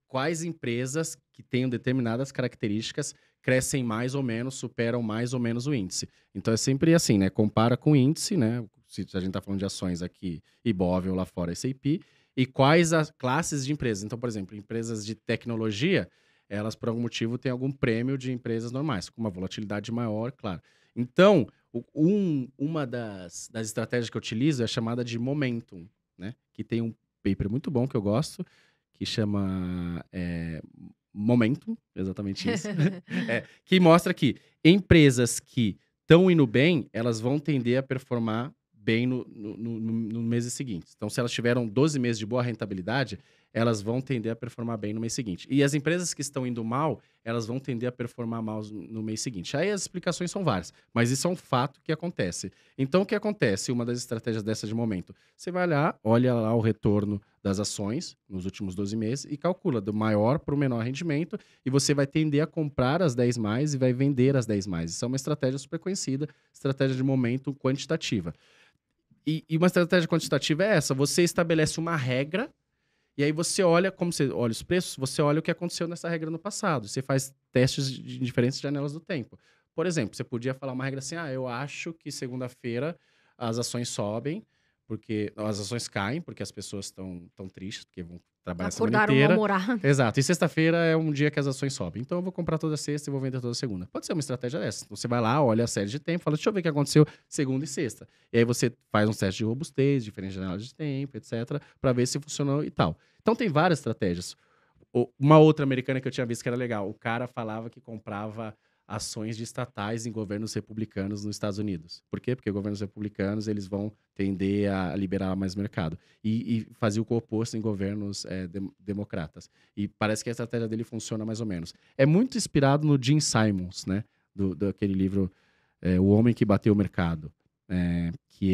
quais empresas que tenham determinadas características crescem mais ou menos, superam mais ou menos o índice. Então é sempre assim, né? Compara com o índice, né? Se a gente tá falando de ações aqui, Ibov ou lá fora, S&P, e quais as classes de empresas. Então, por exemplo, empresas de tecnologia, elas por algum motivo têm algum prêmio de empresas normais, com uma volatilidade maior, claro. Então, uma das estratégias que eu utilizo é a chamada de Momentum, né? Que tem um paper muito bom que eu gosto, que chama Momentum, exatamente isso, que mostra que empresas que estão indo bem, elas vão tender a performar bem no meses seguintes. Então, se elas tiveram 12 meses de boa rentabilidade, elas vão tender a performar bem no mês seguinte. E as empresas que estão indo mal, elas vão tender a performar mal no mês seguinte. Aí as explicações são várias, mas isso é um fato que acontece. Então, o que acontece? Uma das estratégias dessa de momento, você vai lá, olha lá o retorno das ações nos últimos 12 meses e calcula do maior para o menor rendimento e você vai tender a comprar as 10 mais e vai vender as 10 mais. Isso é uma estratégia super conhecida, estratégia de momento quantitativa. E uma estratégia quantitativa é essa: você estabelece uma regra, e aí você olha, como você olha os preços, você olha o que aconteceu nessa regra no passado. Você faz testes de diferentes janelas do tempo. Por exemplo, você podia falar uma regra assim: eu acho que segunda-feira as ações sobem, porque as ações caem, porque as pessoas estão tristes, porque vão trabalhar a semana Acordaram inteira. mal-humorados. Exato. E sexta-feira é um dia que as ações sobem. Então eu vou comprar toda sexta e vou vender toda segunda. Pode ser uma estratégia dessa. Você vai lá, olha a série de tempo, fala, deixa eu ver o que aconteceu segunda e sexta. E aí você faz um teste de robustez, diferentes janelas de tempo, etc, para ver se funcionou e tal. Então tem várias estratégias. Uma outra americana que eu tinha visto que era legal, o cara falava que comprava ações de estatais em governos republicanos nos Estados Unidos. Por quê? Porque governos republicanos eles vão tender a liberar mais mercado. E fazia o oposto em governos democratas. E parece que a estratégia dele funciona mais ou menos. É muito inspirado no Gene Simons, né? Daquele livro O Homem que Bateu o Mercado. Que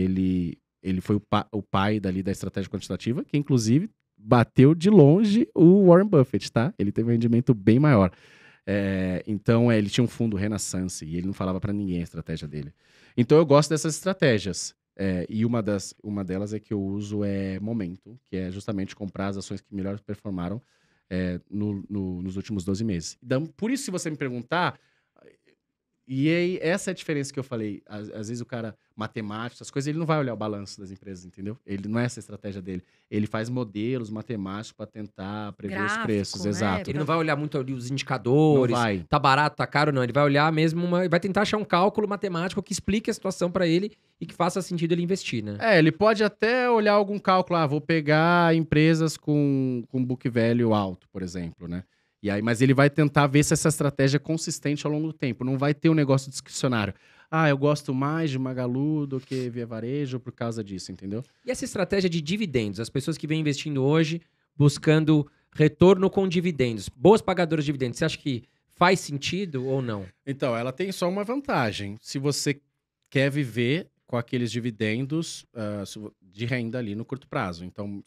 ele foi o pai dali da estratégia quantitativa, que inclusive bateu de longe o Warren Buffett, tá? Ele teve um rendimento bem maior. Então, ele tinha um fundo Renaissance e ele não falava para ninguém a estratégia dele. Então, eu gosto dessas estratégias. E uma delas é que eu uso Momento, que é justamente comprar as ações que melhor performaram nos últimos 12 meses. Então, por isso, se você me perguntar, e aí, essa é a diferença que eu falei. Às vezes o cara, matemático, essas coisas, ele não vai olhar o balanço das empresas, entendeu? Ele não é essa a estratégia dele. Ele faz modelos matemáticos para tentar prever os preços, né? exato. Ele não vai olhar muito ali os indicadores, Não vai. tá barato, tá caro, não. Ele vai olhar mesmo, vai tentar achar um cálculo matemático que explique a situação para ele e que faça sentido ele investir, né? Ele pode até olhar algum cálculo, vou pegar empresas com book value alto, por exemplo, né? E aí, mas ele vai tentar ver se essa estratégia é consistente ao longo do tempo. Não vai ter um negócio discricionário. Eu gosto mais de Magalu do que Via Varejo por causa disso, entendeu? E essa estratégia de dividendos? As pessoas que vêm investindo hoje buscando retorno com dividendos. Boas pagadoras de dividendos. Você acha que faz sentido ou não? Então, ela tem só uma vantagem. Se você quer viver com aqueles dividendos de renda ali no curto prazo. Então,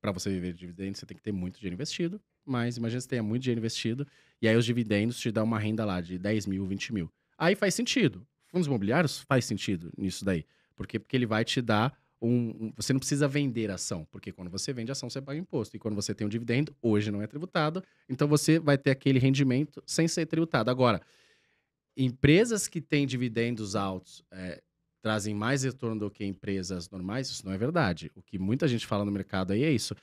para você viver de dividendos, você tem que ter muito dinheiro investido. Mas imagina se você tenha muito dinheiro investido e aí os dividendos te dão uma renda lá de 10 mil, 20 mil. Aí faz sentido. Fundos imobiliários faz sentido nisso daí. Porque ele vai te dar você não precisa vender ação, porque quando você vende ação, você paga imposto. E quando você tem um dividendo, hoje não é tributado, então você vai ter aquele rendimento sem ser tributado. Agora, empresas que têm dividendos altos trazem mais retorno do que empresas normais, isso não é verdade. O que muita gente fala no mercado aí é isso.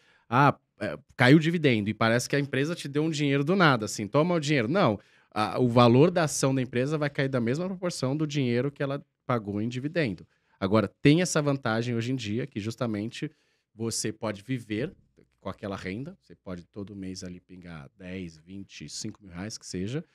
Caiu o dividendo e parece que a empresa te deu um dinheiro do nada, assim, toma o dinheiro. Não, o valor da ação da empresa vai cair da mesma proporção do dinheiro que ela pagou em dividendo. Agora, tem essa vantagem hoje em dia que justamente você pode viver com aquela renda, você pode todo mês ali pingar 10, 20, 5 mil reais, que seja,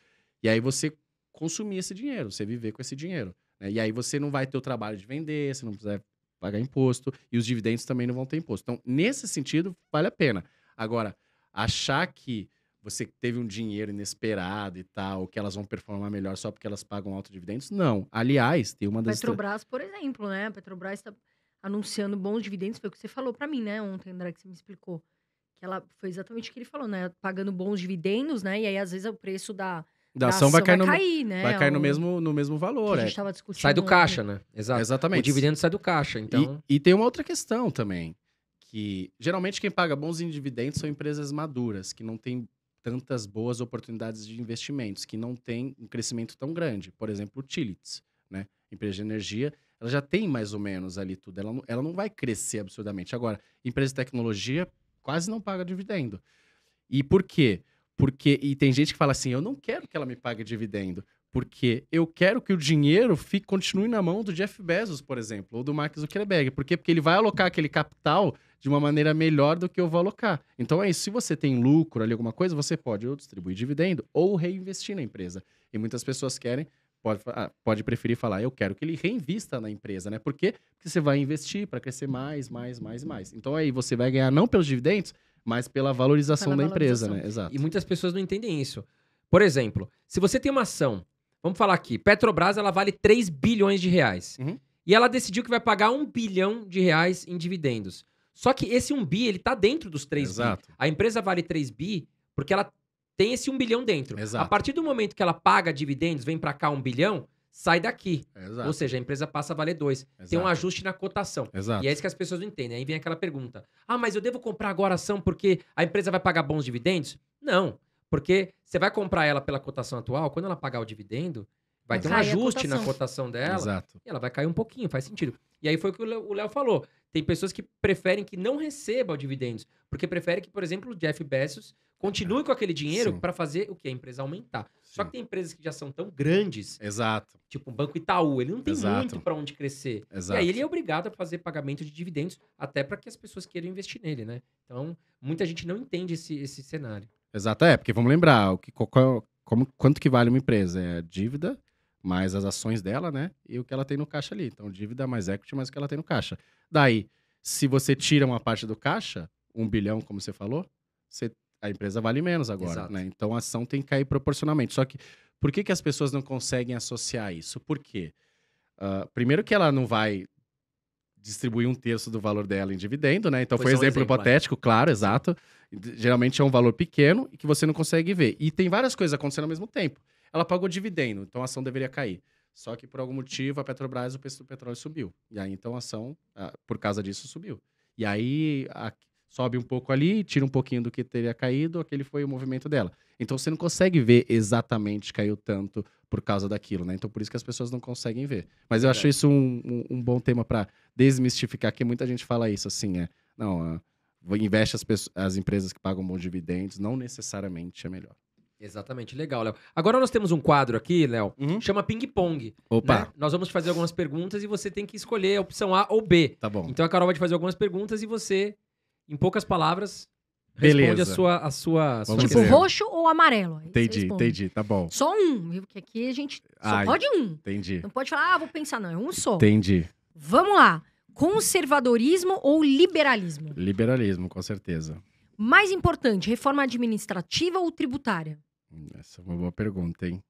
e aí você consumir esse dinheiro, você viver com esse dinheiro, né? E aí você não vai ter o trabalho de vender, você não precisa pagar imposto, e os dividendos também não vão ter imposto. Então, nesse sentido, vale a pena. Agora, achar que você teve um dinheiro inesperado e tal, que elas vão performar melhor só porque elas pagam alto dividendos, não. Aliás, tem uma das... Petrobras, por exemplo, né? A Petrobras está anunciando bons dividendos, foi o que você falou para mim, né? Ontem, André, que você me explicou. Que ela foi exatamente o que ele falou, né? Pagando bons dividendos, né? E aí, às vezes, o preço da ação vai cair, né? Vai cair no mesmo valor. Que a gente estava discutindo. Sai do caixa, né? Exatamente. O dividendo sai do caixa, então... E tem uma outra questão também, que geralmente quem paga bons dividendos são empresas maduras, que não têm tantas boas oportunidades de investimentos, que não têm um crescimento tão grande. Por exemplo, utilities, né? Empresa de energia, ela já tem mais ou menos ali tudo. Ela não vai crescer absurdamente. Agora, empresa de tecnologia quase não paga dividendo. E por quê? E tem gente que fala assim, eu não quero que ela me pague dividendo, porque eu quero que o dinheiro continue na mão do Jeff Bezos, por exemplo, ou do Mark Zuckerberg. Por quê? Porque ele vai alocar aquele capital de uma maneira melhor do que eu vou alocar. Então é isso, se você tem lucro ali, alguma coisa, você pode ou distribuir dividendo ou reinvestir na empresa. E muitas pessoas pode preferir falar, eu quero que ele reinvista na empresa, né? Por quê? Porque você vai investir para crescer mais. Então aí você vai ganhar não pelos dividendos, mas pela valorização da empresa, né? Exato. E muitas pessoas não entendem isso. Por exemplo, se você tem uma ação, vamos falar aqui, Petrobras, ela vale 3 bilhões de reais. Uhum. E ela decidiu que vai pagar 1 bilhão de reais em dividendos. Só que esse 1 bi, ele tá dentro dos 3 Exato. bi. A empresa vale 3 bi porque ela tem esse 1 bilhão dentro. Exato. A partir do momento que ela paga dividendos, vem pra cá 1 bilhão, sai daqui. Exato. Ou seja, a empresa passa a valer 2. Tem um Exato. ajuste na cotação. Exato. E é isso que as pessoas não entendem. Aí vem aquela pergunta. Ah, mas eu devo comprar agora a ação porque a empresa vai pagar bons dividendos? Não. Porque você vai comprar ela pela cotação atual, quando ela pagar o dividendo, vai ter um cair a ajuste na cotação. cotação dela. Exato. E ela vai cair um pouquinho, faz sentido. E aí foi o que o Léo falou. Tem pessoas que preferem que não receba o dividendos, porque preferem que, por exemplo, o Jeff Bezos continue com aquele dinheiro Sim. para fazer o que? A empresa aumentar. Só Sim. que tem empresas que já são tão grandes, Exato. tipo o Banco Itaú, ele não tem Exato. muito para onde crescer. Exato. E aí ele é obrigado a fazer pagamento de dividendos, até para que as pessoas queiram investir nele, né? Então, muita gente não entende esse cenário. Exato, porque vamos lembrar, quanto que vale uma empresa? É a dívida mais as ações dela, né? E o que ela tem no caixa ali. Então, dívida mais equity mais o que ela tem no caixa. Daí, se você tira uma parte do caixa, 1 bilhão, como você falou, a empresa vale menos agora, Exato. né? Então, a ação tem que cair proporcionalmente. Só que, por que as pessoas não conseguem associar isso? Por quê? Primeiro que ela não vai distribuir 1/3 do valor dela em dividendo, né? Então, Foi foi só um exemplo exemplo, hipotético, claro, exato. Geralmente é um valor pequeno e que você não consegue ver. E tem várias coisas acontecendo ao mesmo tempo. Ela pagou dividendo, então a ação deveria cair. Só que por algum motivo a Petrobras, o preço do petróleo subiu. E aí então a ação, por causa disso, subiu. E aí sobe um pouco ali, tira um pouquinho do que teria caído, aquele foi o movimento dela. Então você não consegue ver exatamente caiu tanto por causa daquilo, né? Então por isso que as pessoas não conseguem ver. Mas eu acho isso um bom tema para desmistificar, que muita gente fala isso, assim, investe as empresas que pagam bons dividendos, não necessariamente é melhor. Exatamente, legal, Léo. Agora nós temos um quadro aqui, Léo, Uhum. chama Ping Pong. Opa, Né? Nós vamos te fazer algumas perguntas e você tem que escolher a opção A ou B. tá bom. Então a Carol vai te fazer algumas perguntas e você, em poucas palavras, responde Beleza. a sua Vamos Tipo, ver. roxo ou amarelo? Aí você responde. Entendi, tá bom. Só um, viu? Porque aqui a gente só Ai. pode um. Entendi. Não pode falar, vou pensar, não. É um só. Entendi. Vamos lá. Conservadorismo ou liberalismo? Liberalismo, com certeza. Mais importante, reforma administrativa ou tributária? Essa é uma boa pergunta, hein?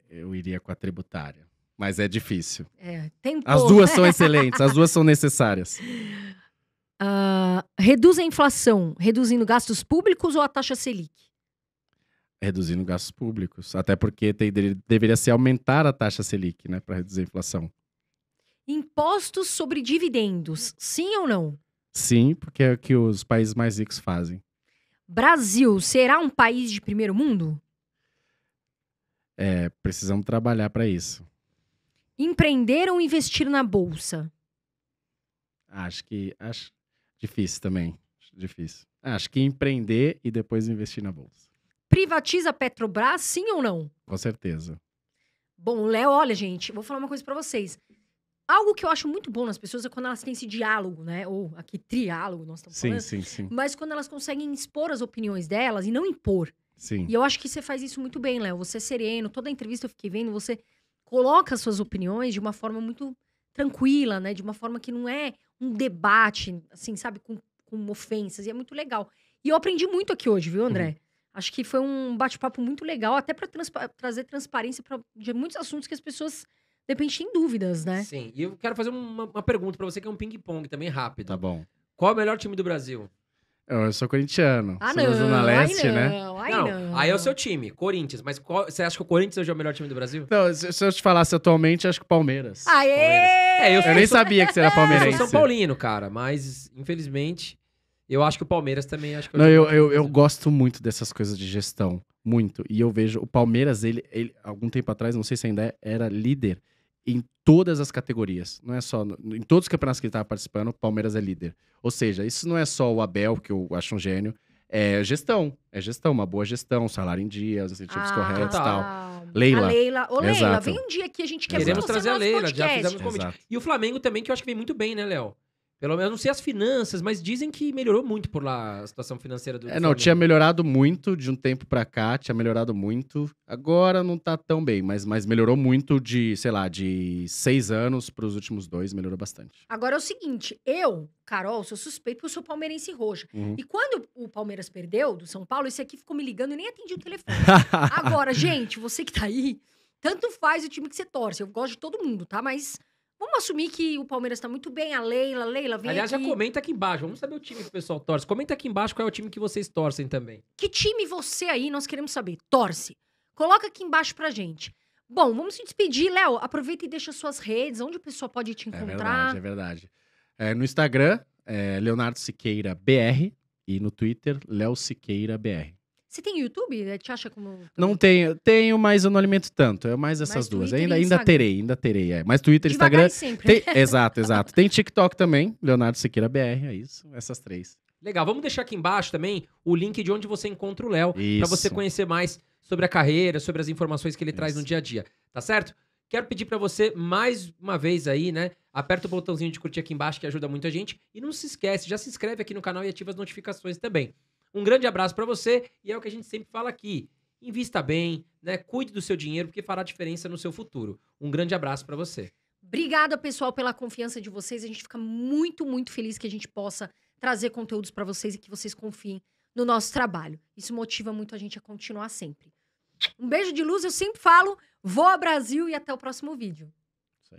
Eu iria com a tributária. Mas é difícil. Tempo. As duas são excelentes, as duas são necessárias. Reduz a inflação, reduzindo gastos públicos ou a taxa Selic? Reduzindo gastos públicos. Até porque deveria ser aumentar a taxa Selic, né? Para reduzir a inflação. Impostos sobre dividendos, sim ou não? Sim, porque é o que os países mais ricos fazem. Brasil será um país de primeiro mundo? Precisamos trabalhar para isso. Empreender ou investir na bolsa? Acho difícil também. Difícil. Acho que empreender e depois investir na bolsa. Privatiza a Petrobras, sim ou não? Com certeza. Bom, Léo, olha, gente, vou falar uma coisa pra vocês. Algo que eu acho muito bom nas pessoas é quando elas têm esse diálogo, né? Ou aqui, triálogo, nós estamos falando. Sim. Mas quando elas conseguem expor as opiniões delas e não impor. Sim. E eu acho que você faz isso muito bem, Léo. Você é sereno, toda a entrevista eu fiquei vendo, você coloca as suas opiniões de uma forma muito tranquila, né? De uma forma que não é um debate, assim, sabe? Com ofensas. E é muito legal. E eu aprendi muito aqui hoje, viu, André? Acho que foi um bate-papo muito legal, até pra trazer transparência de muitos assuntos que as pessoas, de repente, têm dúvidas, né? Sim, e eu quero fazer uma pergunta pra você, que é um ping-pong também rápido. Tá bom. Qual é o melhor time do Brasil? Eu sou corintiano. Ah, sou não. da Zona Leste, aí né? não, aí Não, não. aí é o seu time, Corinthians. Mas você acha que o Corinthians hoje é o melhor time do Brasil? Não, se eu te falasse atualmente, acho que Palmeiras. Aê! Palmeiras. Eu nem sabia que você era Eu palmeirense. sou São Paulino, cara, mas infelizmente eu acho que o Palmeiras também acho que Não, hoje é o eu melhor time do Brasil. gosto muito dessas coisas de gestão. Muito. E eu vejo o Palmeiras, ele algum tempo atrás, não sei se ainda era líder em todas as categorias. Não é só. Em todos os campeonatos que ele estava participando, o Palmeiras é líder. Ou seja, isso não é só o Abel, que eu acho um gênio. É gestão. É gestão, uma boa gestão, salário em dia, os incentivos corretos e tal. Leila. A Leila. Ô, Leila, Exato. vem um dia que a gente quer Queremos você no trazer a nosso Leila, já podcast. fizemos convite. Exato. E o Flamengo também, que eu acho que vem muito bem, né, Léo? Pelo menos, eu não sei as finanças, mas dizem que melhorou muito por lá a situação financeira do Não, Flamengo. tinha melhorado muito de um tempo pra cá, tinha melhorado muito. Agora não tá tão bem, mas melhorou muito de, sei lá, de 6 anos pros últimos 2, melhorou bastante. Agora é o seguinte, eu, Carol, sou suspeito porque eu sou palmeirense roxa. Uhum. E quando o Palmeiras perdeu do São Paulo, esse aqui ficou me ligando e nem atendi o telefone. Agora, gente, você que tá aí, tanto faz o time que você torce. Eu gosto de todo mundo, tá? Mas vamos assumir que o Palmeiras tá muito bem. A Leila, vem Aliás, aqui. já comenta aqui embaixo. Vamos saber o time que o pessoal torce. Comenta aqui embaixo qual é o time que vocês torcem também. Que time você aí, nós queremos saber, torce? Coloca aqui embaixo pra gente. Bom, vamos se despedir. Léo, aproveita e deixa suas redes, onde a pessoa pode te encontrar. É verdade. No Instagram, Leonardo Siqueira BR. E no Twitter, Léo Siqueira BR. Você tem YouTube? Te acha como... Não tenho, mas eu não alimento tanto. É mais essas duas. Twitter e Ainda terei. Mas Twitter, Devagar Instagram... e sempre. Exato. Tem TikTok também, Leonardo Siqueira BR, é isso. Essas 3. Legal, vamos deixar aqui embaixo também o link de onde você encontra o Léo, para você Isso. conhecer mais sobre a carreira, sobre as informações que ele traz no dia a dia, tá certo? Quero pedir para você, mais uma vez aí, né? Aperta o botãozinho de curtir aqui embaixo, que ajuda muito a gente. E não se esquece, já se inscreve aqui no canal e ativa as notificações também. Um grande abraço para você, e é o que a gente sempre fala aqui. Invista bem, né? Cuide do seu dinheiro, porque fará diferença no seu futuro. Um grande abraço para você. Obrigada, pessoal, pela confiança de vocês. A gente fica muito, muito feliz que a gente possa trazer conteúdos para vocês e que vocês confiem no nosso trabalho. Isso motiva muito a gente a continuar sempre. Um beijo de luz, eu sempre falo. Voa Brasil e até o próximo vídeo.